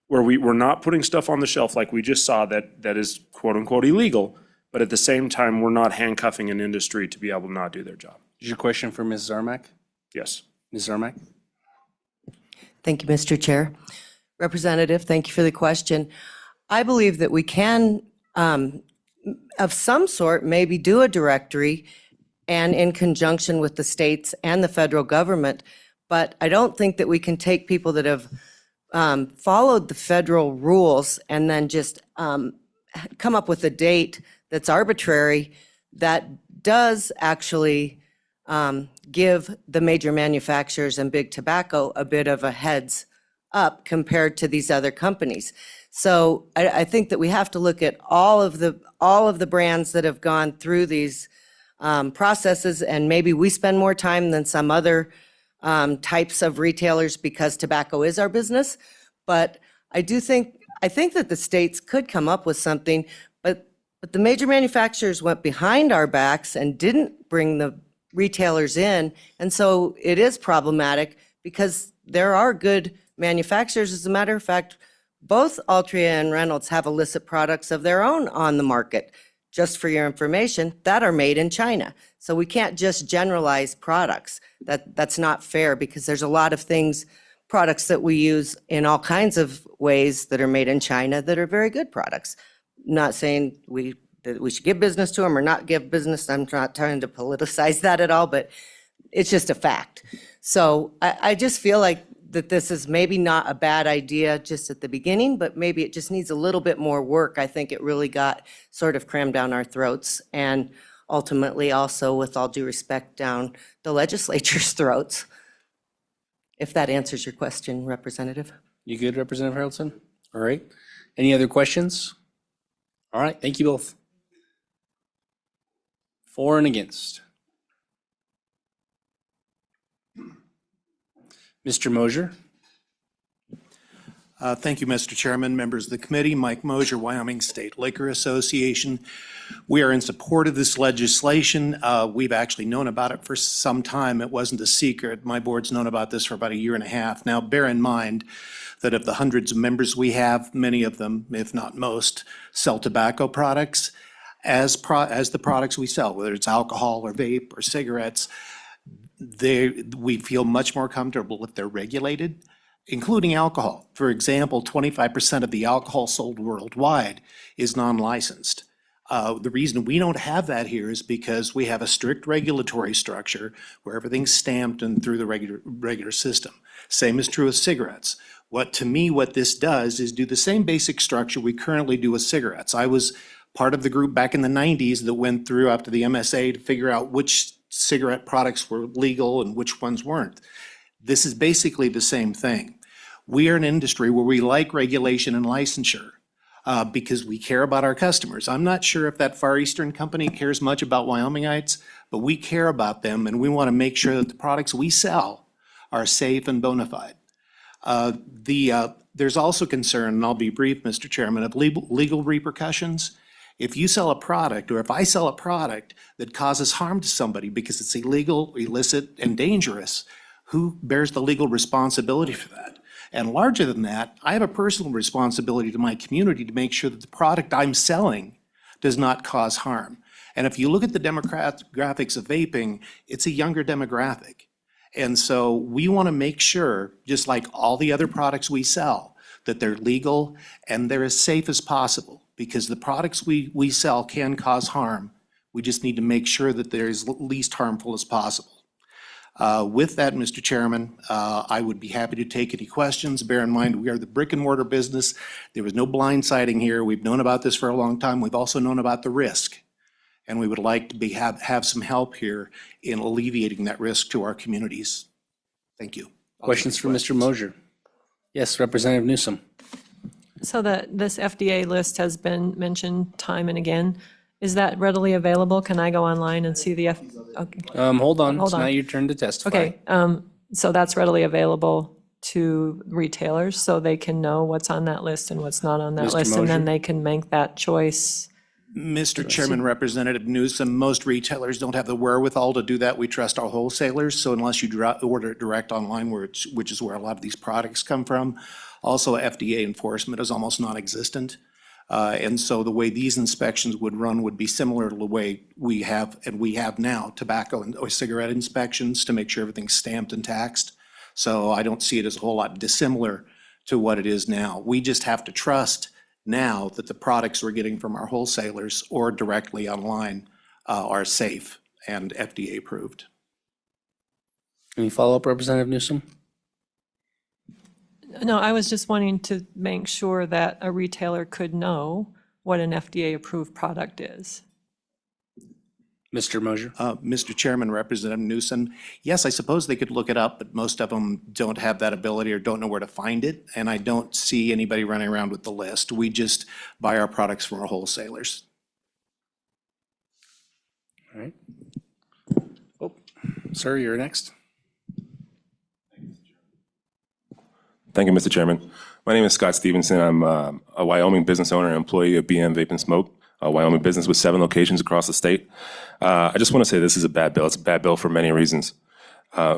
where we're not putting stuff on the shelf like we just saw that is quote unquote illegal, but at the same time, we're not handcuffing an industry to be able to not do their job? Is your question for Ms. Zarmak? Yes. Ms. Zarmak? Thank you, Mr. Chair. Representative, thank you for the question. I believe that we can, of some sort, maybe do a directory and in conjunction with the states and the federal government, but I don't think that we can take people that have followed the federal rules and then just come up with a date that's arbitrary that does actually give the major manufacturers and big tobacco a bit of a heads up compared to these other companies. So I think that we have to look at all of the brands that have gone through these processes, and maybe we spend more time than some other types of retailers because tobacco is our business. But I think that the states could come up with something, but the major manufacturers went behind our backs and didn't bring the retailers in. And so it is problematic because there are good manufacturers. As a matter of fact, both Altria and Reynolds have illicit products of their own on the market, just for your information, that are made in China. So we can't just generalize products. That's not fair, because there's a lot of products that we use in all kinds of ways that are made in China that are very good products. Not saying that we should give business to them or not give business. I'm not trying to politicize that at all, but it's just a fact. So I just feel like that this is maybe not a bad idea just at the beginning, but maybe it just needs a little bit more work. I think it really got sort of crammed down our throats, and ultimately also, with all due respect, down the legislature's throats. If that answers your question, Representative. You good, Representative Haroldson? All right. Any other questions? All right, thank you both. For and against. Mr. Mosier. Thank you, Mr. Chairman, members of the committee. Mike Mosier, Wyoming State Liquor Association. We are in support of this legislation. We've actually known about it for some time. It wasn't a secret. My board's known about this for about a year and a half. Now, bear in mind that of the hundreds of members we have, many of them, if not most, sell tobacco products. As the products we sell, whether it's alcohol or vape or cigarettes, we feel much more comfortable if they're regulated, including alcohol. For example, 25% of the alcohol sold worldwide is non-licensed. The reason we don't have that here is because we have a strict regulatory structure where everything's stamped and through the regular system. Same is true with cigarettes. What this does is do the same basic structure we currently do with cigarettes. I was part of the group back in the 90s that went through after the MSA to figure out which cigarette products were legal and which ones weren't. This is basically the same thing. We are an industry where we like regulation and licensure. because we care about our customers. I'm not sure if that Far Eastern company cares much about Wyomingites, but we care about them, and we want to make sure that the products we sell are safe and bona fide. There's also concern, and I'll be brief, Mr. Chairman, of legal repercussions. If you sell a product, or if I sell a product that causes harm to somebody because it's illegal, illicit, and dangerous, who bears the legal responsibility for that? And larger than that, I have a personal responsibility to my community to make sure that the product I'm selling does not cause harm. And if you look at the demographics of vaping, it's a younger demographic. And so we want to make sure, just like all the other products we sell, that they're legal and they're as safe as possible, because the products we sell can cause harm. We just need to make sure that they're as least harmful as possible. With that, Mr. Chairman, I would be happy to take any questions. Bear in mind, we are the brick and mortar business. There was no blindsiding here. We've known about this for a long time. We've also known about the risk. And we would like to have some help here in alleviating that risk to our communities. Thank you. Questions for Mr. Mosier? Yes, Representative Newsom. So this FDA list has been mentioned time and again. Is that readily available? Can I go online and see the okay. Hold on, Hold it's on. now your turn to testify. Okay, so that's readily available to retailers, so they can know what's on that list and what's not on that Mr. list, and then Mosier? they can make that choice. Mr. Chairman, Representative Newsom, most retailers don't have the wherewithal to do that. We trust our wholesalers. So unless you order it direct online, which is where a lot of these products come from, also FDA enforcement is almost non-existent. And so the way these inspections would run would be similar to the way we have now, tobacco or cigarette inspections to make sure everything's stamped and taxed. So I don't see it as a whole lot dissimilar to what it is now. We just have to trust now that the products we're getting from our wholesalers or directly online are safe and FDA approved. Any follow-up, Representative Newsom? No, I was just wanting to make sure that a retailer could know what an FDA-approved product is. Mr. Mosier? Mr. Chairman, Representative Newsom, yes, I suppose they could look it up, but most of them don't have that ability or don't know where to find it. And I don't see anybody running around with the list. We just buy our products from our wholesalers. All right. Oh, sir, you're next. Thank you, Mr. Chairman. My name is Scott Stevenson. I'm a Wyoming business owner and employee of BM Vape and Smoke, a Wyoming business with 7 locations across the state. I just want to say this is a bad bill. It's a bad bill for many reasons.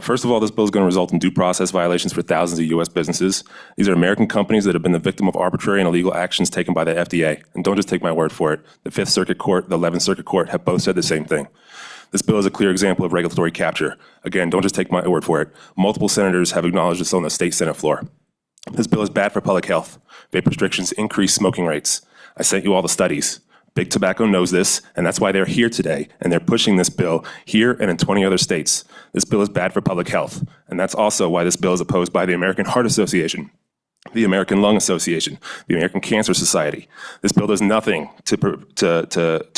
First of all, this bill is going to result in due process violations for thousands of U.S. businesses. These are American companies that have been the victim of arbitrary and illegal actions taken by the FDA. And don't just take my word for it. The 5th Circuit Court, the 11th Circuit Court have both said the same thing. This bill is a clear example of regulatory capture. Again, don't just take my word for it. Multiple senators have acknowledged this on the state Senate floor. This bill is bad for public health. Vape restrictions increase smoking rates. I sent you all the studies. Big Tobacco knows this, and that's why they're here today, and they're pushing this bill here and in 20 other states. This bill is bad for public health, and that's also why this bill is opposed by the American Heart Association, the American Lung Association, the American Cancer Society. This bill does nothing to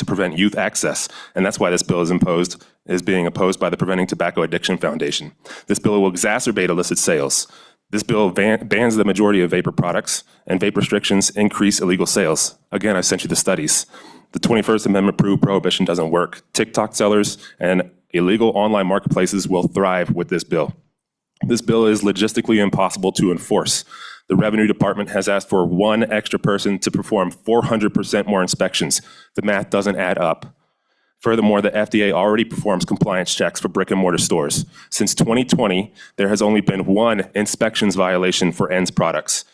prevent youth access, and that's why this bill is being opposed by the Preventing Tobacco Addiction Foundation. This bill will exacerbate illicit sales. This bill bans the majority of vapor products, and vape restrictions increase illegal sales. Again, I sent you the studies. The 21st Amendment-approved prohibition doesn't work. TikTok sellers and illegal online marketplaces will thrive with this bill. This bill is logistically impossible to enforce. The Revenue Department has asked for 1 extra person to perform 400% more inspections. The math doesn't add up. Furthermore, the FDA already performs compliance checks for brick and mortar stores. Since 2020, there has only been 1 inspections violation for ENDS products.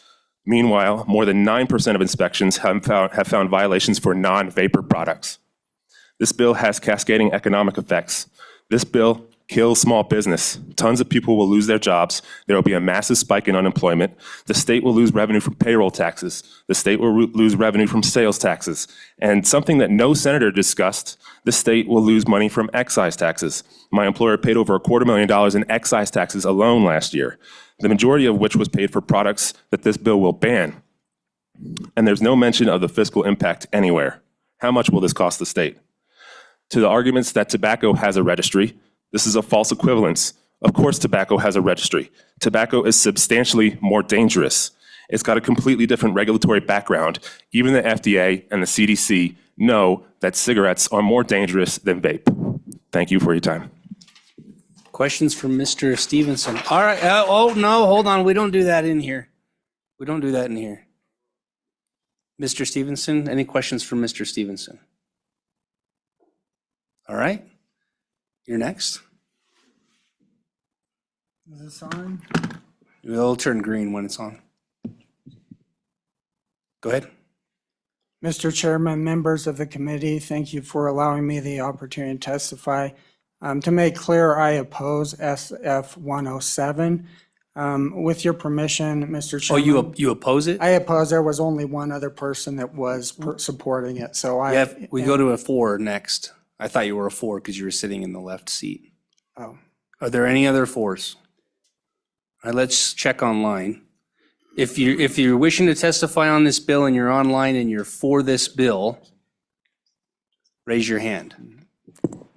Meanwhile, more than 9% of inspections have found violations for non-vapor products. This bill has cascading economic effects. This bill kills small business. Tons of people will lose their jobs. There will be a massive spike in unemployment. The state will lose revenue from payroll taxes. The state will lose revenue from sales taxes. And something that no senator discussed, the state will lose money from excise taxes. My employer paid over $250,000 in excise taxes alone last year, the majority of which was paid for products that this bill will ban. And there's no mention of the fiscal impact anywhere. How much will this cost the state? To the arguments that tobacco has a registry, this is a false equivalence. Of course, tobacco has a registry. Tobacco is substantially more dangerous. It's got a completely different regulatory background. Even the FDA and the CDC know that cigarettes are more dangerous than vape. Thank you for your time. Questions for Mr. Stevenson? All right. Oh, no, hold on. We don't do that in here. We don't do that in here. Mr. Stevenson, any questions for Mr. Stevenson? All right. You're next. Is this on? It'll turn green when it's on. Go ahead. Mr. Chairman, members of the committee, thank you for allowing me the opportunity to testify. To make clear, I oppose SF 107. With your permission, Mr. Chairman. Oh, you oppose it? I oppose. There was only one other person that was supporting it, so I. Yeah, we go to a 4 next. I thought you were a 4 because you were sitting in the left seat. Oh. Are there any other 4s? All right, let's check online. If you're wishing to testify on this bill and you're online and you're for this bill, raise your hand.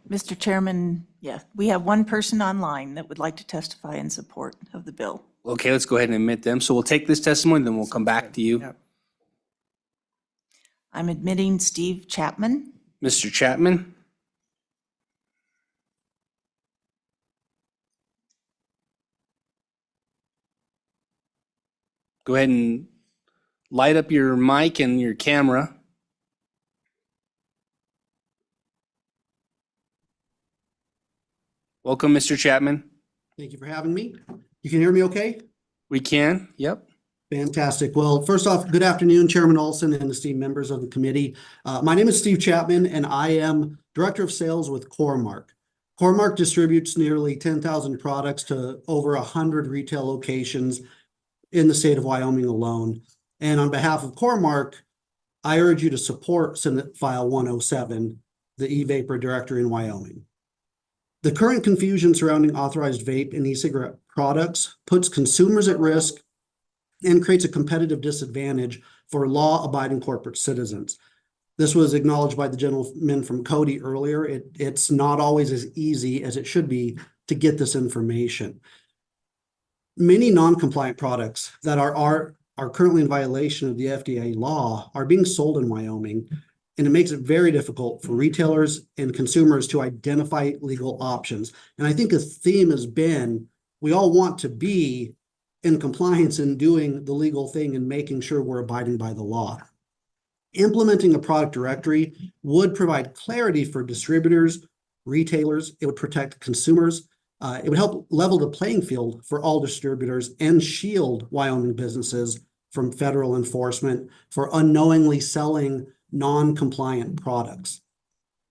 Mr. Chairman, yeah, we have one person online that would like to testify in support of the bill. Okay, let's go ahead and admit them. So we'll take this testimony, then we'll come back to you. Yep. I'm admitting Steve Chapman. Mr. Chapman? Go ahead and light up your mic and your camera. Welcome, Mr. Chapman. Thank you for having me. You can hear me okay? We can, yep. Fantastic. Well, first off, good afternoon, Chairman Olson and esteemed members of the committee. My name is Steve Chapman, and I am Director of Sales with Coremark. Coremark distributes nearly 10,000 products to over 100 retail locations in the state of Wyoming alone. And on behalf of Coremark, I urge you to support Senate File 107, the e-vapor directory in Wyoming. The current confusion surrounding authorized vape and e-cigarette products puts consumers at risk and creates a competitive disadvantage for law-abiding corporate citizens. This was acknowledged by the gentleman from Cody earlier. It's not always as easy as it should be to get this information. Many non-compliant products that are currently in violation of the FDA law are being sold in Wyoming, and it makes it very difficult for retailers and consumers to identify legal options. And I think a theme has been, we all want to be in compliance and doing the legal thing and making sure we're abiding by the law. Implementing a product directory would provide clarity for distributors, retailers. It would protect consumers. It would help level the playing field for all distributors and shield Wyoming businesses from federal enforcement for unknowingly selling non-compliant products.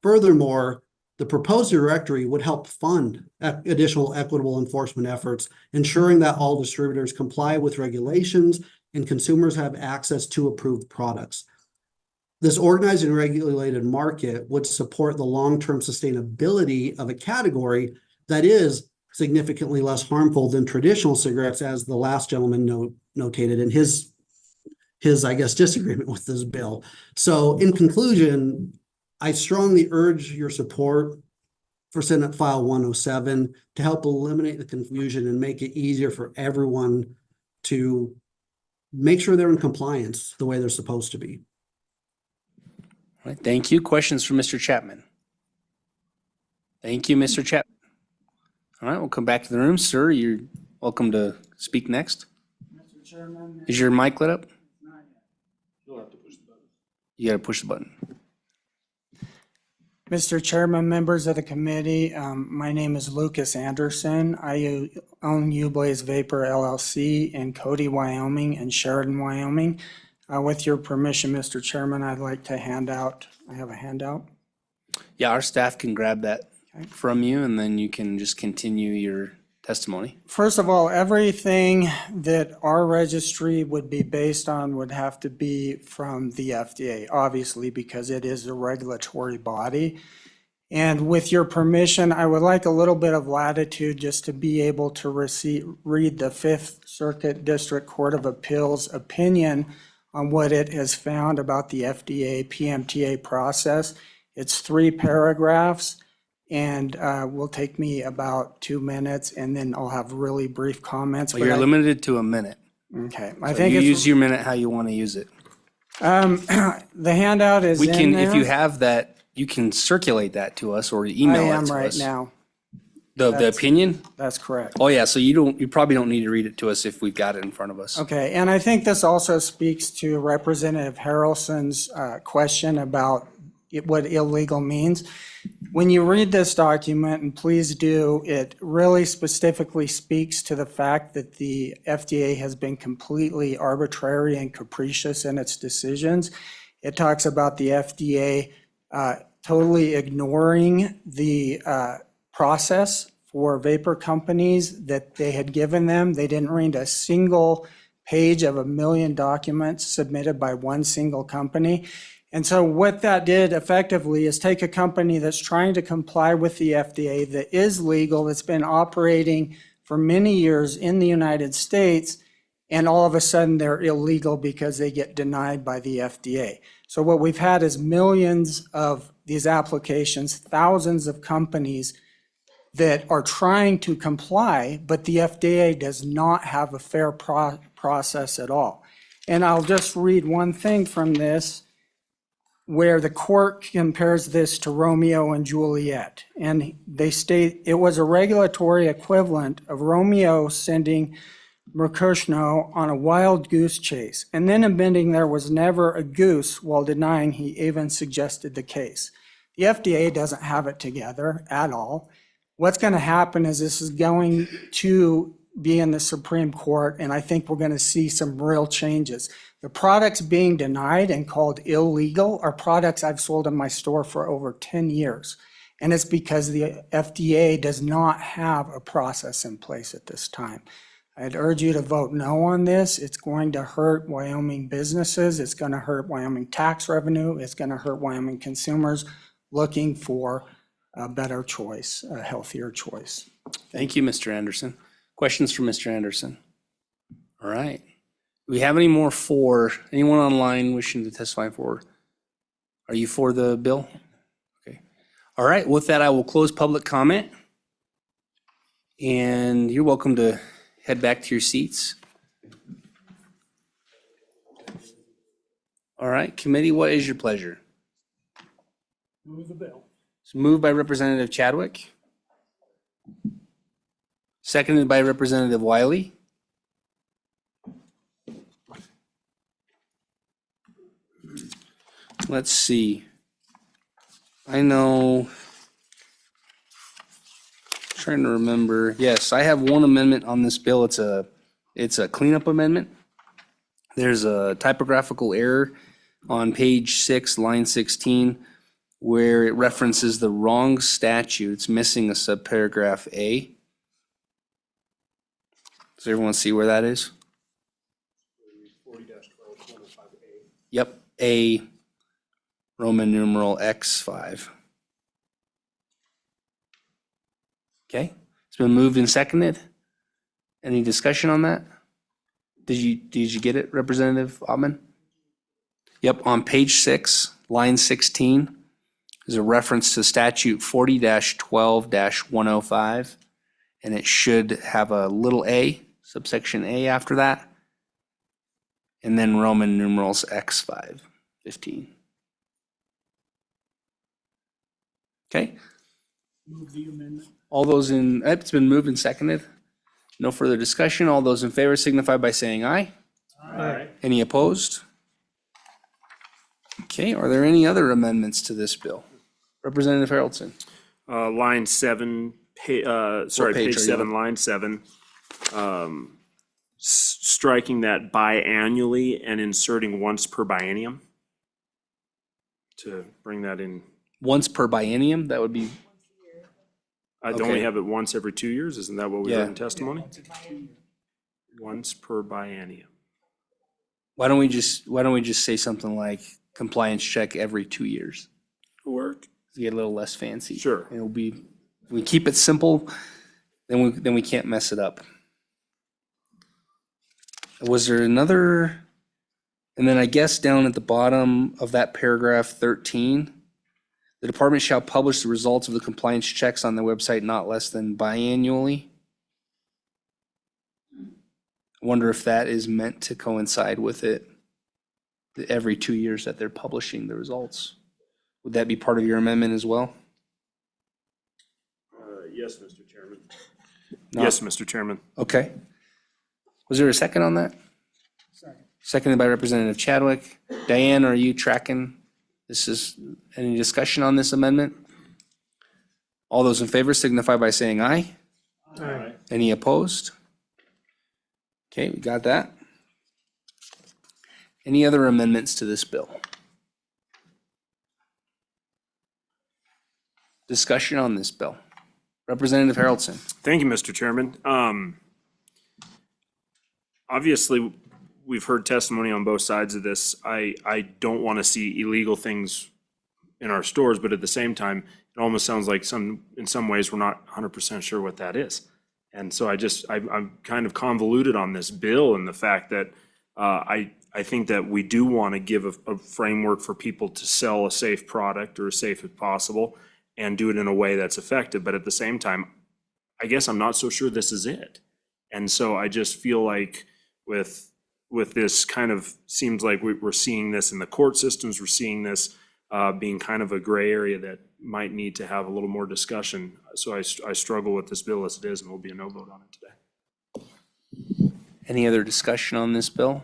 Furthermore, the proposed directory would help fund additional equitable enforcement efforts, ensuring that all distributors comply with regulations and consumers have access to approved products. This organized and regulated market would support the long-term sustainability of a category that is significantly less harmful than traditional cigarettes, as the last gentleman notated in his, I guess, disagreement with this bill. So in conclusion, I strongly urge your support for Senate File 107 to help eliminate the confusion and make it easier for everyone to make sure they're in compliance the way they're supposed to be. All right, thank you. Questions for Mr. Chapman? Thank you, Mr. Chapman. All right, we'll come back to the room. Sir, you're welcome to speak next. Mr. Chairman. Is your mic lit up? Not yet. You'll have to push the button. You gotta push the button. Mr. Chairman, members of the committee, my name is Lucas Anderson. I own U-Blaze Vapor LLC in Cody, Wyoming and Sheridan, Wyoming. With your permission, Mr. Chairman, I'd like to I have a handout. Yeah, our staff can grab that from you and then you can just continue your testimony. First of all, everything that our registry would be based on would have to be from the FDA, obviously, because it is a regulatory body. And with your permission, I would like a little bit of latitude just to be able to read the Fifth Circuit District Court of Appeals opinion on what it has found about the FDA PMTA process. It's 3 paragraphs. And will take me about 2 minutes, and then I'll have really brief comments. Well, you're limited to a minute. Okay, I So think you it's, use your minute how you want to use it. the handout is We in can, if you there. have that, you can circulate that to us or I email it am to right us. now. The That's- opinion? That's correct. Oh, yeah, so you probably don't need to read it to us if we've got it in front of us. Okay, and I think this also speaks to Representative Harrelson's question about what illegal means. When you read this document, and please do, it really specifically speaks to the fact that the FDA has been completely arbitrary and capricious in its decisions. It talks about the FDA totally ignoring the process for vapor companies that they had given them. They didn't read a single page of 1 million documents submitted by one single company. And so what that did effectively is take a company that's trying to comply with the FDA, that is legal, that's been operating for many years in the United States, and all of a sudden they're illegal because they get denied by the FDA. So what we've had is millions of these applications, thousands of companies that are trying to comply, but the FDA does not have a fair process at all. And I'll just read one thing from this, where the court compares this to Romeo and Juliet. And they state it was a regulatory equivalent of Romeo sending Mercutio on a wild goose chase, and then admitting there was never a goose while denying he even suggested the case. The FDA doesn't have it together at all. What's going to happen is this is going to be in the Supreme Court, and I think we're going to see some real changes. The products being denied and called illegal are products I've sold in my store for over 10 years. And it's because the FDA does not have a process in place at this time. I'd urge you to vote no on this. It's going to hurt Wyoming businesses. It's going to hurt Wyoming tax revenue. It's going to hurt Wyoming consumers looking for a better choice, a healthier choice. Thank you, Mr. Anderson. Questions for Mr. Anderson? All right. Do we have any more for, anyone online wishing to testify for? Are you for the bill? Okay. All right, with that, I will close public comment. And you're welcome to head back to your seats. All right, committee, what is your pleasure? Move the bill. It's moved by Representative Chadwick. Seconded by Representative Wiley. Let's see. I know, trying to remember. Yes, I have one amendment on this bill. It's a cleanup amendment. There's a typographical error on page 6, line 16, where it references the wrong statute. It's missing a subparagraph A. Does everyone see where that is? 40-12-105A. Yep, A, Roman numeral X5. Okay, it's been moved and seconded. Any discussion on that? Did you get it, Representative Ottman? Yep, on page 6, line 16, there's a reference to statute 40-12-105, and it should have a little a, subsection A after that, and then Roman numerals X5, 15. Okay, Move the amendment. all those in, it's been moved and seconded. No further discussion. All those in favor signify by saying aye. Aye. Any opposed? Okay, are there any other amendments to this bill? Representative Harrelson. Line 7, page page are you 7, on? line 7. Striking that biannually and inserting once per biennium to bring that in. Once per biennium, that would be, Don't we Okay. have it once every 2 years? Isn't that what we Yeah. heard in testimony? Once per biennium. why don't we just say something like compliance check every 2 years? Work. To get a little less fancy. Sure. It'll be, we keep it simple, then we can't mess it up. Was there another, and then I guess down at the bottom of that paragraph 13, the department shall publish the results of the compliance checks on their website not less than biannually. I wonder if that is meant to coincide with it, every 2 years that they're publishing the results. Would that be part of your amendment as well? Yes, Mr. Chairman. No. Yes, Mr. Chairman. Okay. Was there a second on that? Seconded by Representative Chadwick. Diane, are you tracking? Any discussion on this amendment? All those in favor signify by saying aye. Aye. Any opposed? Okay, we got that. Any other amendments to this bill? Discussion on this bill. Representative Haroldson. Thank you, Mr. Chairman. Obviously, we've heard testimony on both sides of this. I don't want to see illegal things in our stores, but at the same time, it almost sounds like in some ways, we're not 100% sure what that is. And so I'm kind of convoluted on this bill and the fact that I think that we do want to give a framework for people to sell a safe product or as safe as possible and do it in a way that's effective. But at the same time, I guess I'm not so sure this is it. And so I just feel like with this kind of seems like we're seeing this in the court systems, we're seeing this being kind of a gray area that might need to have a little more discussion. So I struggle with this bill as it is, and will be a no vote on it today. Any other discussion on this bill?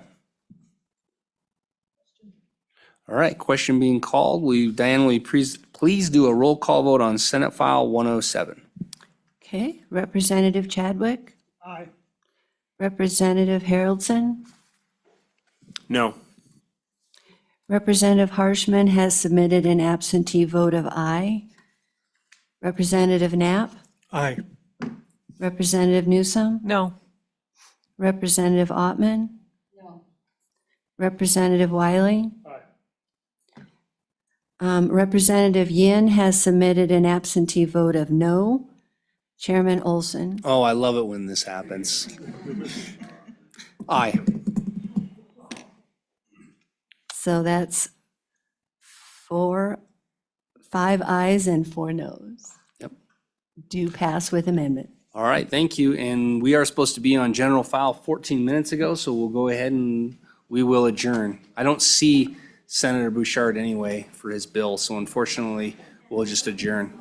All right, question being called. Diane, will you please do a roll call vote on Senate File 107? Okay, Representative Chadwick? Aye. Representative Haroldson? No. Representative Harshman has submitted an absentee vote of aye. Representative Knapp? Aye. Representative Newsom? No. Representative Ottman? No. Representative Wiley? Representative Yin has submitted an absentee vote of no. Chairman Olson? Oh, I love it when this happens. Aye. So that's 5 ayes and 4 noes. Yep. Do pass with amendment. All right, thank you. And we are supposed to be on general file 14 minutes ago, so we'll go ahead and we will adjourn. I don't see Senator Bouchard anyway for his bill, so unfortunately, we'll just adjourn.